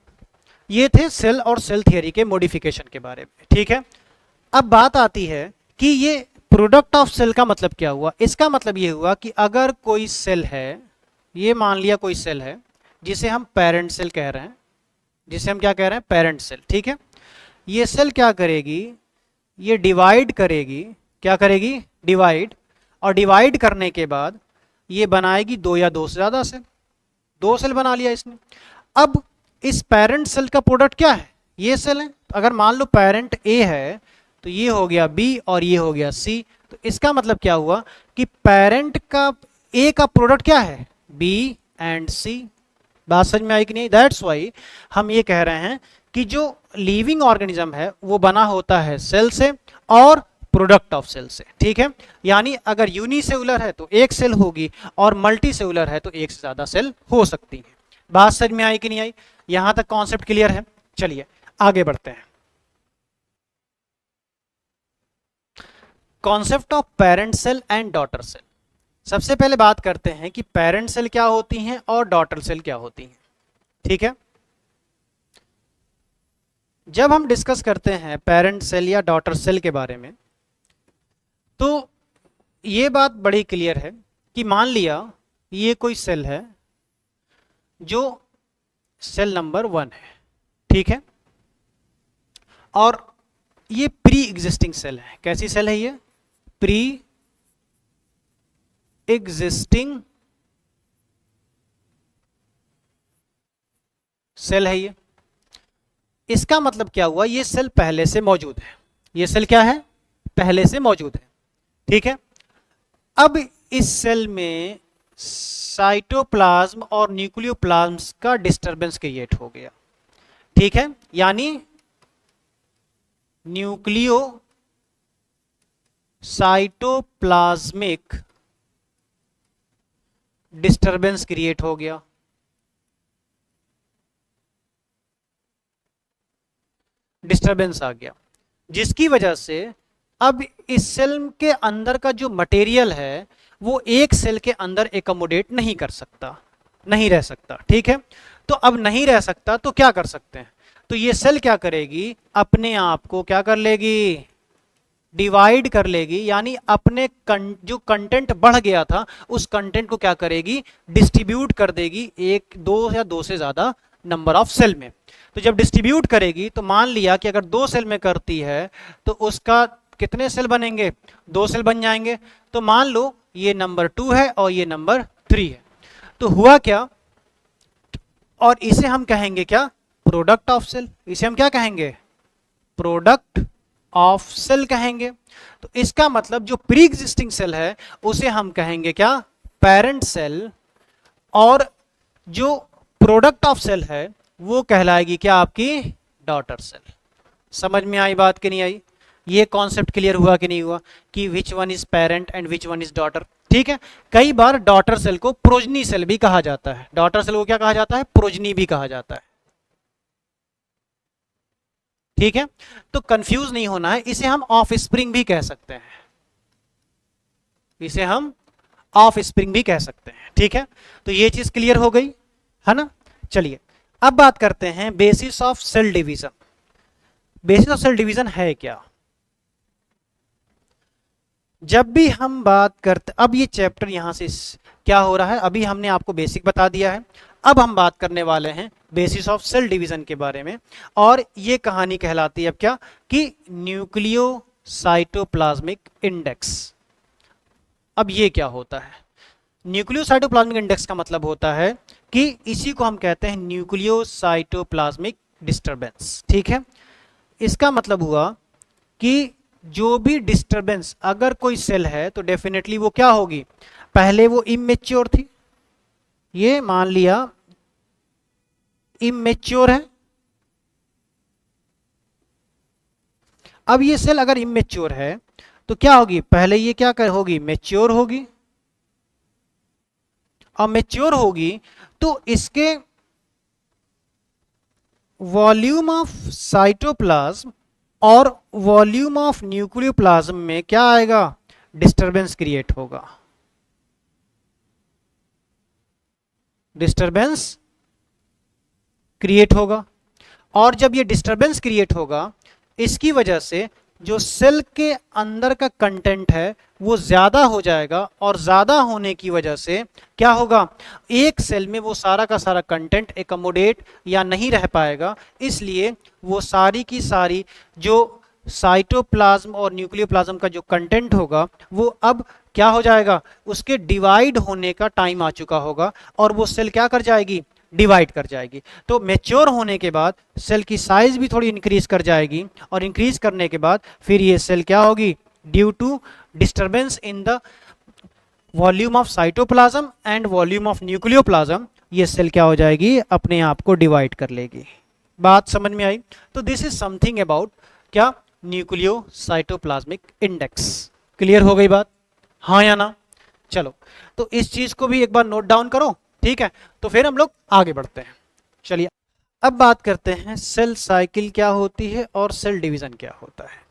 S1: ये थे सेल और सेल थ्योरी के मॉडिफिकेशन के बारे में, ठीक है। अब बात आती है कि ये प्रोडक्ट ऑफ सेल का मतलब क्या हुआ। इसका मतलब ये हुआ कि अगर कोई सेल है, ये मान लिया कोई सेल है जिसे हम पेरेंट सेल कह रहे हैं, जिसे हम क्या कह रहे हैं, पेरेंट सेल, ठीक है। ये सेल क्या करेगी, ये डिवाइड करेगी, क्या करेगी, डिवाइड, और डिवाइड करने के बाद ये बनाएगी दो या दो से ज्यादा सेल, दो सेल बना लिया इसने। अब इस पेरेंट सेल का प्रोडक्ट क्या है, ये सेल है। अगर मान लो पेरेंट ए है तो ये हो गया बी और ये हो गया सी। तो इसका मतलब क्या हुआ कि पेरेंट का ए का प्रोडक्ट क्या है, बी एंड सी। बात समझ में आई कि नहीं। दैट्स वाई हम ये कह रहे हैं कि जो लिविंग ऑर्गेनिज्म है वो बना होता है सेल से और प्रोडक्ट ऑफ सेल से, ठीक है। यानी अगर यूनिसेलुलर है तो एक सेल होगी, और मल्टी सेलुलर है तो एक से ज्यादा सेल हो सकती है। बात समझ में आई कि नहीं आई, यहां तक कॉन्सेप्ट क्लियर है। चलिए आगे बढ़ते हैं। Concept of parent cell and daughter cell. सबसे पहले बात करते हैं कि पेरेंट सेल क्या होती हैं और डॉटर सेल क्या होती हैं, ठीक है। जब हम डिस्कस करते हैं पेरेंट सेल या डॉटर सेल के बारे में, तो ये बात बड़ी क्लियर है कि मान लिया ये कोई सेल है जो सेल नंबर 1 है, ठीक है। और ये प्री एग्जिस्टिंग सेल है। कैसी सेल है ये, प्री एग्जिस्टिंग सेल है ये। इसका मतलब क्या हुआ, ये सेल पहले से मौजूद है, ये सेल क्या है, पहले से मौजूद है, ठीक है। अब इस सेल में साइटोप्लाज्म और न्यूक्लियोप्लाज्म का डिस्टरबेंस क्रिएट हो गया, ठीक है। यानी न्यूक्लियो साइटोप्लाज्मिक डिस्टरबेंस क्रिएट हो गया। डिस्टरबेंस आ गया, जिसकी वजह से अब इस सेल के अंदर का जो मटेरियल है वो एक सेल के अंदर एकोमोडेट नहीं कर सकता, नहीं रह सकता, ठीक है। तो अब नहीं रह सकता तो क्या कर सकते हैं, तो ये सेल क्या करेगी, अपने आप को क्या कर लेगी, डिवाइड कर लेगी, यानी अपने जो कंटेंट बढ़ गया था उस कंटेंट को क्या करेगी, डिस्ट्रीब्यूट कर देगी एक, दो या दो से ज्यादा नंबर ऑफ सेल में। तो जब डिस्ट्रीब्यूट करेगी तो मान लिया कि अगर 2 सेल में करती है तो उसका कितने सेल बनेंगे, 2 सेल बन जाएंगे। तो मान लो ये नंबर 2 है और ये नंबर 3 है। तो हुआ क्या, और इसे हम कहेंगे क्या, प्रोडक्ट ऑफ सेल। इसे हम क्या कहेंगे, प्रोडक्ट ऑफ सेल कहेंगे। तो इसका मतलब जो प्री एग्जिस्टिंग सेल है उसे हम कहेंगे क्या, पेरेंट सेल, और जो प्रोडक्ट ऑफ सेल है वो कहलाएगी क्या, आपकी डॉटर सेल। समझ में आई बात कि नहीं आई, ये कॉन्सेप्ट क्लियर हुआ कि नहीं हुआ, कि which one is parent and which one is daughter. ठीक है, कई बार डॉटर सेल को प्रोजनी सेल भी कहा जाता है, डॉटर सेल को क्या कहा जाता है, प्रोजनी भी कहा जाता है। ठीक है, तो कंफ्यूज नहीं होना है, इसे हम ऑफ स्प्रिंग भी कह सकते हैं, इसे हम ऑफ स्प्रिंग भी कह सकते हैं। ठीक है, तो ये चीज क्लियर हो गई है ना। चलिए अब बात करते हैं basis of cell division. Basis of cell division है क्या, जब भी हम बात करते, अब ये चैप्टर यहां से क्या हो रहा है, अभी हमने आपको बेसिक बता दिया है, अब हम बात करने वाले हैं बेसिस ऑफ सेल डिवीजन के बारे में। और ये कहानी कहलाती है अब क्या, कि न्यूक्लियोसाइटोप्लाज्मिक इंडेक्स। अब ये क्या होता है, न्यूक्लियोसाइटोप्लाज्मिक इंडेक्स का मतलब होता है कि इसी को हम कहते हैं न्यूक्लियोसाइटोप्लाज्मिक डिस्टरबेंस। ठीक है, इसका मतलब हुआ कि जो भी डिस्टरबेंस, अगर कोई सेल है तो डेफिनेटली वो क्या होगी, पहले वो इमेच्योर थी, ये मान लिया इमेच्योर है। अब ये सेल अगर इमेच्योर है तो क्या होगी, पहले ये क्या कर होगी, मेच्योर होगी, और मेच्योर होगी तो इसके वॉल्यूम ऑफ साइटोप्लाज्म और वॉल्यूम ऑफ न्यूक्लियोप्लाज्म में क्या आएगा, डिस्टरबेंस क्रिएट होगा, डिस्टरबेंस क्रिएट होगा। और जब ये डिस्टरबेंस क्रिएट होगा, इसकी वजह से जो सेल के अंदर का कंटेंट है वो ज्यादा हो जाएगा, और ज्यादा होने की वजह से क्या होगा, एक सेल में वो सारा का सारा कंटेंट एकमोडेट या नहीं रह पाएगा, इसलिए वो सारी की सारी जो साइटोप्लाज्म और न्यूक्लियोप्लाज्म का जो कंटेंट होगा वो अब क्या हो जाएगा, उसके डिवाइड होने का टाइम आ चुका होगा, और वो सेल क्या कर जाएगी, डिवाइड कर जाएगी। तो मेच्योर होने के बाद सेल की साइज भी थोड़ी इंक्रीज कर जाएगी, और इंक्रीज करने के बाद फिर ये सेल क्या होगी, due to disturbance in the volume of cytoplasm and volume of nucleoplasm, ये सेल क्या हो जाएगी, अपने आप को डिवाइड कर लेगी। बात समझ में आई। तो दिस इज समथिंग अबाउट क्या, न्यूक्लियोसाइटोप्लाज्मिक इंडेक्स। क्लियर हो गई बात, हाँ या ना। चलो, तो इस चीज को भी एक बार नोट डाउन करो। ठीक है, तो फिर हम लोग आगे बढ़ते हैं। चलिए अब बात करते हैं सेल साइकिल क्या होती है और सेल डिवीजन क्या होता है।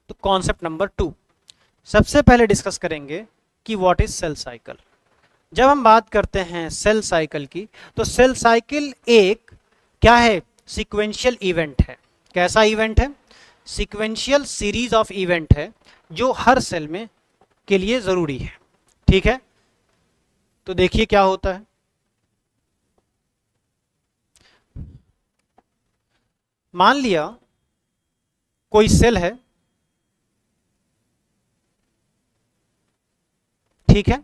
S1: तो कॉन्सेप्ट नंबर 2 सबसे पहले डिस्कस करेंगे कि व्हाट इज सेल साइकिल। जब हम बात करते हैं सेल साइकिल की, तो सेल साइकिल एक क्या है, सीक्वेंशियल इवेंट है। कैसा इवेंट है, सीक्वेंशियल सीरीज ऑफ इवेंट है जो हर सेल में के लिए जरूरी है। ठीक है, तो देखिए क्या होता है, मान लिया कोई सेल है, ठीक है,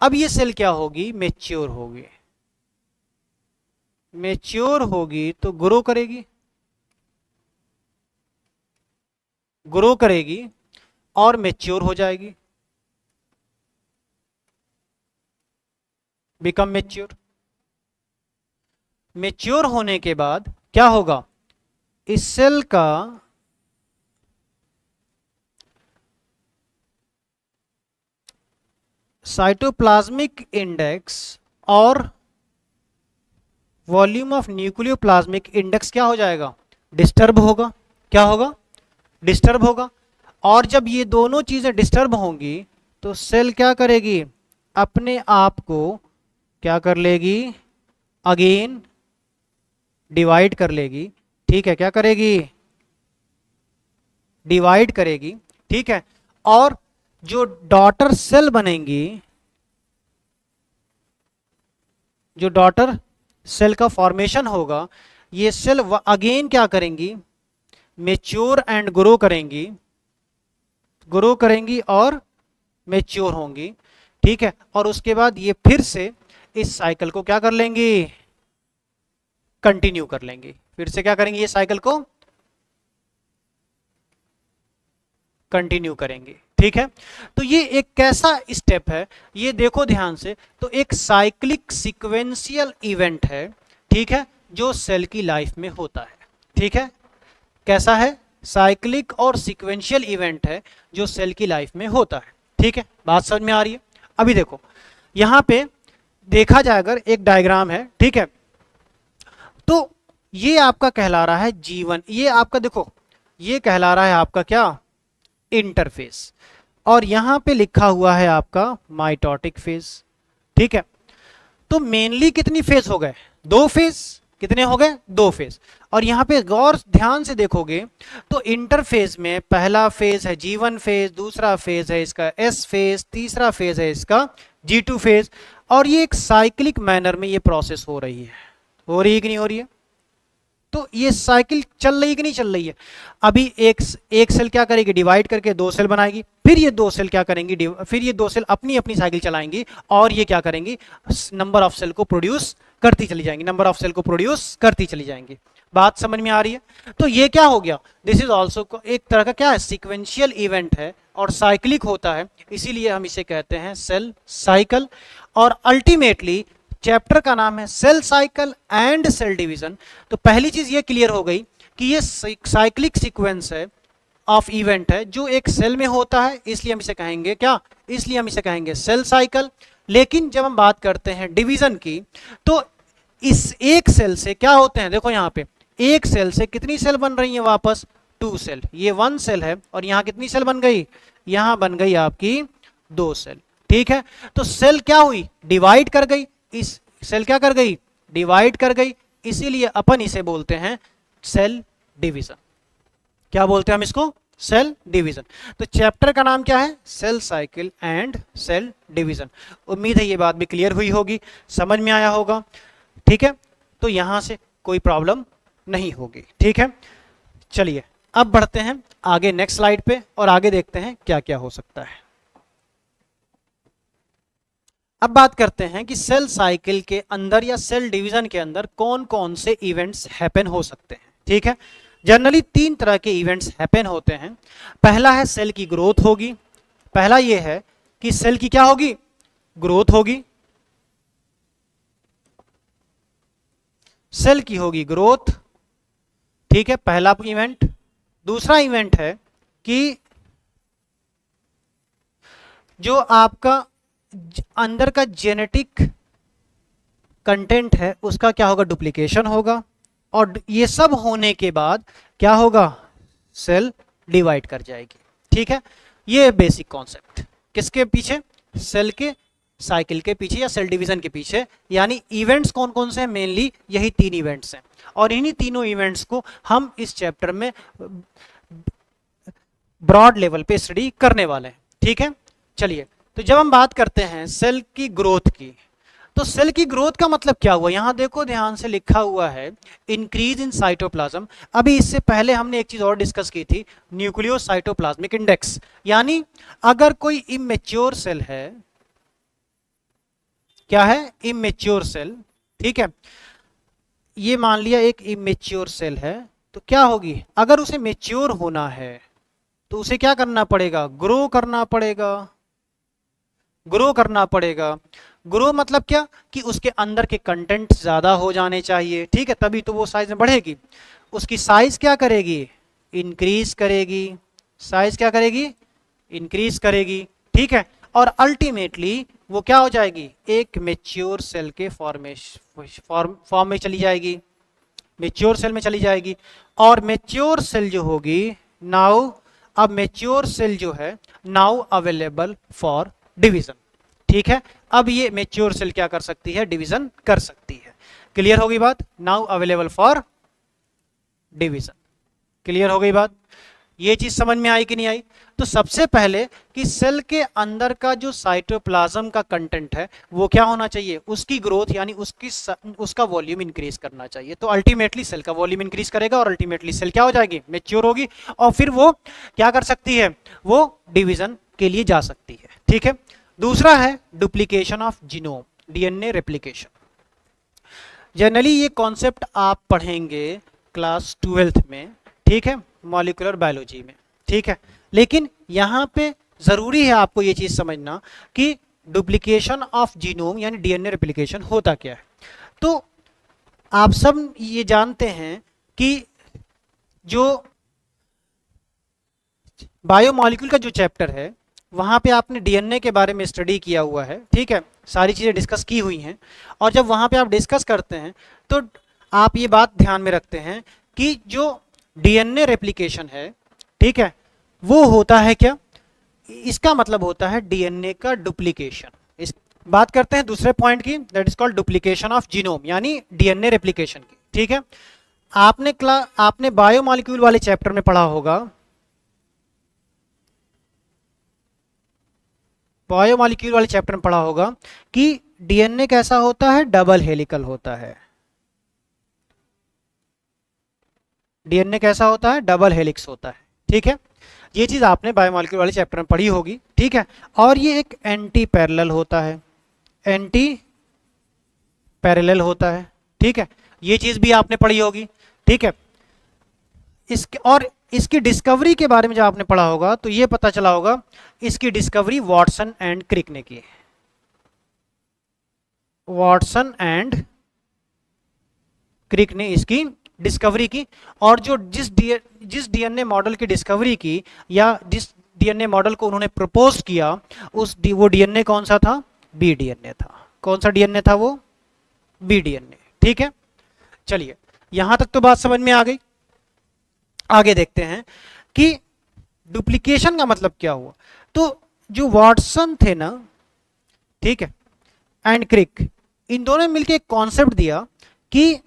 S1: अब ये सेल क्या होगी, मेच्योर होगी, मेच्योर होगी तो ग्रो करेगी, ग्रो करेगी और मेच्योर हो जाएगी, बिकम मेच्योर। मेच्योर होने के बाद क्या होगा, इस सेल का साइटोप्लाज्मिक इंडेक्स और वॉल्यूम ऑफ न्यूक्लियोप्लाज्मिक इंडेक्स क्या हो जाएगा, डिस्टर्ब होगा। क्या होगा, डिस्टर्ब होगा। और जब ये दोनों चीजें डिस्टर्ब होंगी तो सेल क्या करेगी, अपने आप को क्या कर लेगी, अगेन डिवाइड कर लेगी। ठीक है, क्या करेगी, डिवाइड करेगी, ठीक है, और जो डॉटर सेल बनेंगी, जो डॉटर सेल का फॉर्मेशन होगा, ये सेल अगेन क्या करेंगी, मेच्योर एंड ग्रो करेंगी और मेच्योर होंगी, ठीक है, और उसके बाद ये फिर से इस साइकिल को क्या कर लेंगी, कंटिन्यू कर लेंगी, फिर से क्या करेंगे, ये साइकिल को कंटिन्यू करेंगे, ठीक है। तो ये एक कैसा स्टेप है, ये देखो ध्यान से, तो एक साइक्लिक सीक्वेंशियल इवेंट है, ठीक है, जो सेल की लाइफ में होता है, ठीक है, कैसा है, साइक्लिक और सीक्वेंशियल इवेंट है जो सेल की लाइफ में होता है, ठीक है, बात समझ में आ रही है। अभी देखो यहां पे देखा जाए अगर एक डायग्राम है, ठीक है, तो ये आपका कहला रहा है जीवन, ये आपका देखो ये कहला रहा है आपका क्या, इंटरफेस, और यहां पे लिखा हुआ है आपका माइटोटिक फेज, ठीक है। तो मेनली कितनी फेज हो गए, 2 फेज, कितने हो गए, 2 फेज, और यहां पे गौर ध्यान से देखोगे तो इंटरफेज में पहला फेज है G1 फेज, दूसरा फेज है इसका S फेज, तीसरा फेज है इसका G2 फेज, और ये एक साइक्लिक मैनर में ये प्रोसेस हो रही है कि नहीं हो रही है, तो ये साइकिल चल रही है कि नहीं चल रही है। अभी एक सेल क्या करेगी, डिवाइड करके 2 सेल बनाएगी, फिर ये 2 सेल क्या करेंगी, फिर ये 2 सेल अपनी अपनी साइकिल चलाएंगी, और ये क्या करेंगी, नंबर ऑफ सेल को प्रोड्यूस करती चली जाएंगी, नंबर ऑफ सेल को प्रोड्यूस करती चली जाएंगी। बात समझ में आ रही है। तो ये क्या हो गया, दिस इज ऑल्सो एक तरह का क्या है, सीक्वेंशियल इवेंट है और साइक्लिक होता है, इसीलिए हम इसे कहते हैं सेल साइकिल। और अल्टीमेटली चैप्टर का नाम है cell cycle and cell division. तो पहली चीज ये क्लियर हो गई कि ये साइक्लिक सीक्वेंस है ऑफ इवेंट है जो एक सेल में होता है, इसलिए हम इसे कहेंगे क्या, इसलिए हम इसे कहेंगे सेल साइकिल। लेकिन जब हम बात करते हैं डिवीजन की, तो इस एक सेल से क्या होते हैं, देखो यहाँ पे एक सेल से कितनी सेल बन रही है, वापस 2 सेल, ये 1 सेल है, और यहाँ कितनी सेल बन गई, यहाँ बन गई आपकी 2 सेल, ठीक है। तो सेल क्या हुई, डिवाइड कर गई, इस सेल क्या कर गई, डिवाइड कर गई, इसीलिए अपन इसे बोलते हैं सेल डिवीजन। क्या बोलते हैं हम इसको, सेल डिवीजन। तो चैप्टर का नाम क्या है, cell cycle and cell division. उम्मीद है ये बात भी क्लियर हुई होगी, समझ में आया होगा, ठीक है। तो यहां से कोई प्रॉब्लम नहीं होगी, ठीक है। चलिए अब बढ़ते हैं आगे नेक्स्ट स्लाइड पे, और आगे देखते हैं क्या क्या हो सकता है। अब बात करते हैं कि सेल साइकिल के अंदर या सेल डिवीजन के अंदर कौन कौन से इवेंट्स हैपन हो सकते हैं, ठीक है। जनरली 3 तरह के इवेंट्स हैपन होते हैं। पहला है सेल की ग्रोथ होगी, पहला ये है कि सेल की क्या होगी, ग्रोथ होगी, सेल की होगी ग्रोथ, ठीक है, पहला इवेंट। दूसरा इवेंट है कि जो आपका अंदर का जेनेटिक कंटेंट है उसका क्या होगा, डुप्लीकेशन होगा, और ये सब होने के बाद क्या होगा, सेल डिवाइड कर जाएगी, ठीक है। ये बेसिक कॉन्सेप्ट किसके पीछे, सेल के साइकिल के पीछे या सेल डिवीजन के पीछे। यानी इवेंट्स कौन कौन से हैं, मेनली यही 3 इवेंट्स हैं, और इन्हीं तीनों इवेंट्स को हम इस चैप्टर में ब्रॉड लेवल पे स्टडी करने वाले हैं, ठीक है। चलिए, तो जब हम बात करते हैं सेल की ग्रोथ की, तो सेल की ग्रोथ का मतलब क्या हुआ, यहां देखो ध्यान से लिखा हुआ है इंक्रीज इन साइटोप्लाज्म। अभी इससे पहले हमने एक चीज और डिस्कस की थी, न्यूक्लियोसाइटोप्लाज्मिक इंडेक्स। यानी अगर कोई इमेच्योर सेल है, क्या है, इमेच्योर सेल, ठीक है, ये मान लिया एक इमेच्योर सेल है, तो क्या होगी, अगर उसे मेच्योर होना है तो उसे क्या करना पड़ेगा, ग्रो करना पड़ेगा, ग्रो करना पड़ेगा। ग्रो मतलब क्या, कि उसके अंदर के कंटेंट ज्यादा हो जाने चाहिए, ठीक है, तभी तो वो साइज में बढ़ेगी। उसकी साइज क्या करेगी, इंक्रीज करेगी, साइज क्या करेगी, इंक्रीज करेगी, ठीक है, और अल्टीमेटली वो क्या हो जाएगी, एक मेच्योर सेल के फॉर्म में चली जाएगी, मेच्योर सेल में चली जाएगी। और मेच्योर सेल जो होगी नाउ, अब मेच्योर सेल जो है नाउ अवेलेबल फॉर डिवीजन, ठीक है। अब ये मेच्योर सेल क्या कर सकती है, डिवीजन कर सकती है। क्लियर हो गई बात, now available for division, clear हो गई बात। ये चीज समझ में आई कि नहीं आई? तो सबसे पहले कि सेल के अंदर का जो साइटोप्लाज्म का कंटेंट है वो क्या होना चाहिए, उसकी ग्रोथ यानी उसका वॉल्यूम इंक्रीज करना चाहिए। तो अल्टीमेटली सेल का वॉल्यूम इंक्रीज करेगा और अल्टीमेटली सेल क्या हो जाएगी, मैच्योर होगी, और फिर वो क्या कर सकती है, वो डिवीजन के लिए जा सकती है। ठीक है। दूसरा है duplication of genome, DNA replication. Generally ये कॉन्सेप्ट आप पढ़ेंगे क्लास 12th में, ठीक है, मॉलिक्यूलर बायोलॉजी में। ठीक है। लेकिन यहाँ पे जरूरी है आपको ये चीज समझना कि डुप्लीकेशन ऑफ जीनोम यानी डीएनए रेप्लिकेशन होता क्या है। तो आप सब ये जानते हैं कि जो बायोमॉलिक्यूल का जो चैप्टर है वहां पे आपने डीएनए के बारे में स्टडी किया हुआ है। ठीक है, सारी चीजें डिस्कस की हुई हैं, और जब वहां पे आप डिस्कस करते हैं तो आप ये बात ध्यान में रखते हैं कि जो डीएनए रेप्लिकेशन है, ठीक है, वो होता है क्या, इसका मतलब होता है डीएनए का डुप्लीकेशन। इस बात करते हैं दूसरे पॉइंट की, that is called duplication of genome यानी डीएनए रेप्लिकेशन की। ठीक है। आपने बायोमॉलिक्यूल वाले चैप्टर में पढ़ा होगा, बायोमॉलिक्यूल वाले चैप्टर में पढ़ा होगा कि डीएनए कैसा होता है, डबल हेलिकल होता है। डीएनए कैसा होता है, डबल हेलिक्स होता है। ठीक है, ये चीज आपने बायोमॉलिक्यूल वाले चैप्टर में पढ़ी होगी। ठीक है, और ये एक एंटी पैरेलल होता है, एंटी पैरेलल होता है। ठीक है, ये चीज भी आपने पढ़ी होगी। ठीक है, इसके और इसकी डिस्कवरी के बारे में जब आपने पढ़ा होगा तो ये पता चला होगा इसकी डिस्कवरी वॉटसन एंड क्रिक ने की। वॉटसन एंड क्रिक ने इसकी डिस्कवरी की, और जो जिस डीएनए मॉडल की डिस्कवरी की या जिस डीएनए मॉडल को उन्होंने प्रपोज किया वो डीएनए कौन सा था, बी डीएनए था। कौन सा डीएनए था वो, बी डीएनए। ठीक है, चलिए यहां तक तो बात समझ में आ गई। आगे देखते हैं कि डुप्लीकेशन का मतलब क्या हुआ। तो जो वॉटसन थे ना, ठीक है, एंड क्रिक, इन दोनों ने मिलकर एक कॉन्सेप्ट दिया कि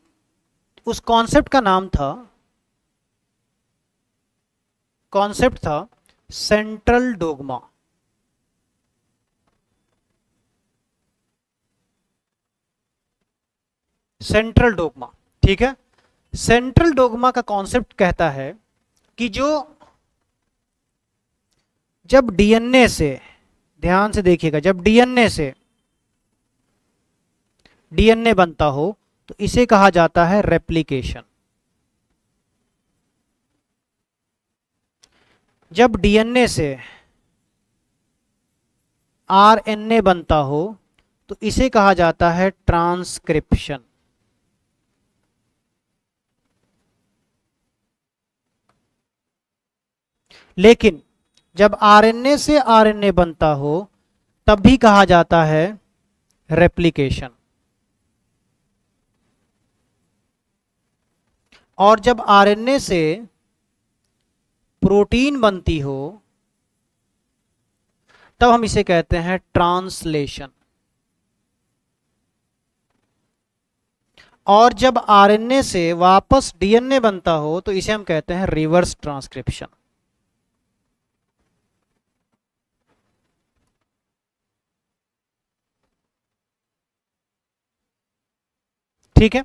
S1: उस कॉन्सेप्ट का नाम था, कॉन्सेप्ट था सेंट्रल डोग्मा। सेंट्रल डोग्मा, ठीक है। सेंट्रल डोग्मा का कॉन्सेप्ट कहता है कि जब डीएनए से, ध्यान से देखिएगा, जब डीएनए बनता हो तो इसे कहा जाता है रेप्लिकेशन। जब डीएनए से आरएनए बनता हो तो इसे कहा जाता है ट्रांसक्रिप्शन। लेकिन जब आरएनए से आरएनए बनता हो तब भी कहा जाता है रेप्लिकेशन। और जब आरएनए से प्रोटीन बनती हो तब हम इसे कहते हैं ट्रांसलेशन। और जब आरएनए से वापस डीएनए बनता हो तो इसे हम कहते हैं रिवर्स ट्रांसक्रिप्शन। ठीक है,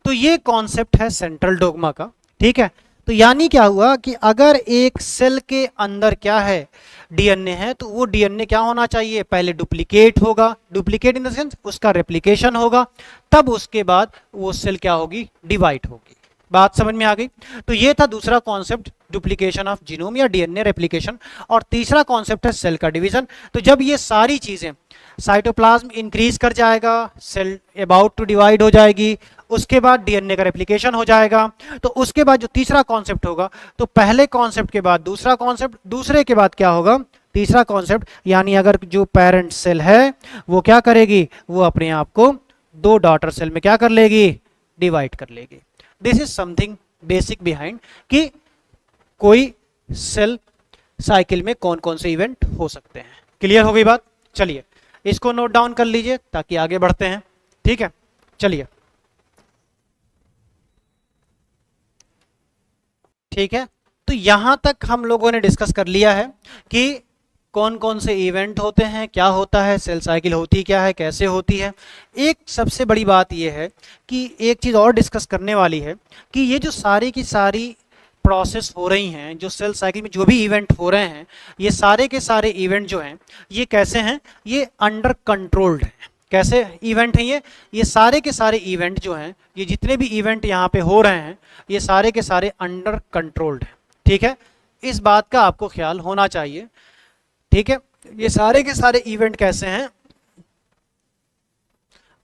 S1: तो ये कॉन्सेप्ट है सेंट्रल डोग्मा का। ठीक है, तो यानी क्या हुआ कि अगर एक सेल के अंदर क्या है, डीएनए है, तो वो डीएनए क्या होना चाहिए, पहले डुप्लीकेट होगा, डुप्लीकेट इन द सेंस उसका रेप्लिकेशन होगा, तब उसके बाद वो सेल क्या होगी, डिवाइड होगी। बात समझ में आ गई। तो ये था दूसरा कॉन्सेप्ट, डुप्लीकेशन ऑफ जीनोम या डीएनए रेप्लिकेशन। और तीसरा कॉन्सेप्ट है सेल का डिवीजन। तो जब ये सारी चीजें, साइटोप्लाज्म इंक्रीज कर जाएगा, सेल अबाउट टू डिवाइड हो जाएगी, उसके बाद डीएनए का रेप्लिकेशन हो जाएगा, तो उसके बाद जो तीसरा कॉन्सेप्ट होगा, तो पहले कॉन्सेप्ट के बाद दूसरा कॉन्सेप्ट, दूसरे के बाद क्या होगा, तीसरा कॉन्सेप्ट। यानी अगर जो पेरेंट सेल है वो क्या करेगी, वो अपने आप को दो डॉटर सेल में क्या कर लेगी, डिवाइड कर लेगी। This is something basic behind कि कोई सेल साइकिल में कौन कौन से इवेंट हो सकते हैं। क्लियर हो गई बात? चलिए इसको नोट डाउन कर लीजिए ताकि आगे बढ़ते हैं। ठीक है, चलिए, ठीक है। तो तो यहाँ तक हम लोगों ने डिस्कस कर लिया है कि कौन कौन से इवेंट होते हैं, क्या होता है, सेल साइकिल होती क्या है, कैसे होती है। एक सबसे बड़ी बात यह है कि एक चीज़ और डिस्कस करने वाली है कि ये जो सारी की सारी प्रोसेस हो रही हैं, जो सेल साइकिल में जो भी इवेंट हो रहे हैं, ये सारे के सारे इवेंट जो हैं ये कैसे हैं, ये अंडर कंट्रोल्ड हैं। कैसे इवेंट हैं ये सारे के सारे इवेंट जो हैं, ये जितने भी इवेंट यहाँ पे हो रहे हैं, ये सारे के सारे अंडर कंट्रोल्ड हैं। ठीक है, इस बात का आपको ख्याल होना चाहिए। ठीक है, ये सारे के सारे इवेंट कैसे हैं,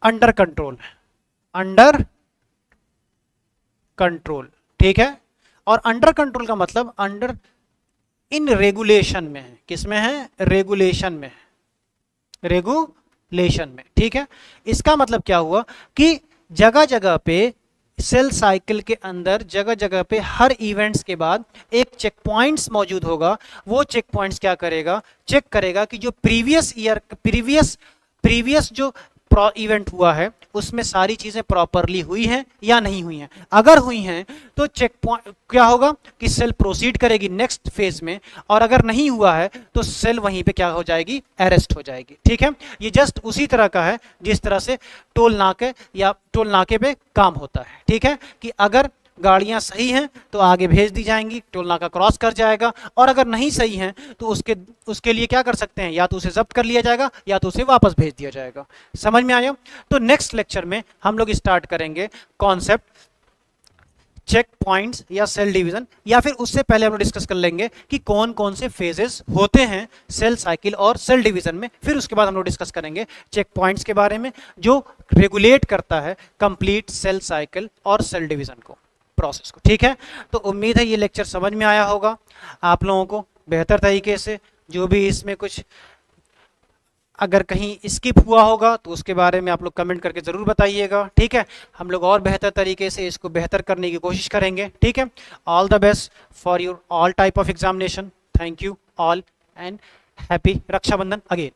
S1: अंडर कंट्रोल है, अंडर कंट्रोल। ठीक है, और अंडर कंट्रोल का मतलब अंडर इन रेगुलेशन में है। किस में है, रेगुलेशन में है, रेगुलेशन में। ठीक है, इसका मतलब क्या हुआ कि जगह जगह पे सेल साइकिल के अंदर जगह जगह पे हर इवेंट्स के बाद एक चेक पॉइंट्स मौजूद होगा। वो चेक पॉइंट्स क्या करेगा, चेक करेगा कि जो प्रीवियस ईयर प्रीवियस जो इवेंट हुआ है उसमें सारी चीजें प्रॉपरली हुई हैं या नहीं हुई हैं। अगर हुई हैं तो चेक पॉइंट क्या होगा कि सेल प्रोसीड करेगी नेक्स्ट फेज में, और अगर नहीं हुआ है तो सेल वहीं पे क्या हो जाएगी, अरेस्ट हो जाएगी। ठीक है, ये जस्ट उसी तरह का है जिस तरह से टोल नाके या टोल नाके पे काम होता है। ठीक है, कि अगर गाड़ियां सही हैं तो आगे भेज दी जाएंगी, टोल नाका क्रॉस कर जाएगा, और अगर नहीं सही हैं तो उसके लिए क्या कर सकते हैं, या तो उसे जब्त कर लिया जाएगा या तो उसे वापस भेज दिया जाएगा। समझ में आया? तो नेक्स्ट लेक्चर में हम लोग स्टार्ट करेंगे कॉन्सेप्ट चेक पॉइंट्स या सेल डिवीजन, या फिर उससे पहले हम लोग डिस्कस कर लेंगे कि कौन कौन से फेजेस होते हैं सेल साइकिल और सेल डिवीजन में। फिर उसके बाद हम लोग डिस्कस करेंगे चेक पॉइंट्स के बारे में जो रेगुलेट करता है कंप्लीट सेल साइकिल और सेल डिवीजन को, प्रोसेस को। ठीक है, तो उम्मीद है ये लेक्चर समझ में आया होगा आप लोगों को बेहतर तरीके से। जो भी इसमें कुछ अगर कहीं स्किप हुआ होगा तो उसके बारे में आप लोग कमेंट करके ज़रूर बताइएगा। ठीक है, हम लोग और बेहतर तरीके से इसको बेहतर करने की कोशिश करेंगे। ठीक है, all the best for your all type of examination. Thank you all and happy Rakshabandhan again.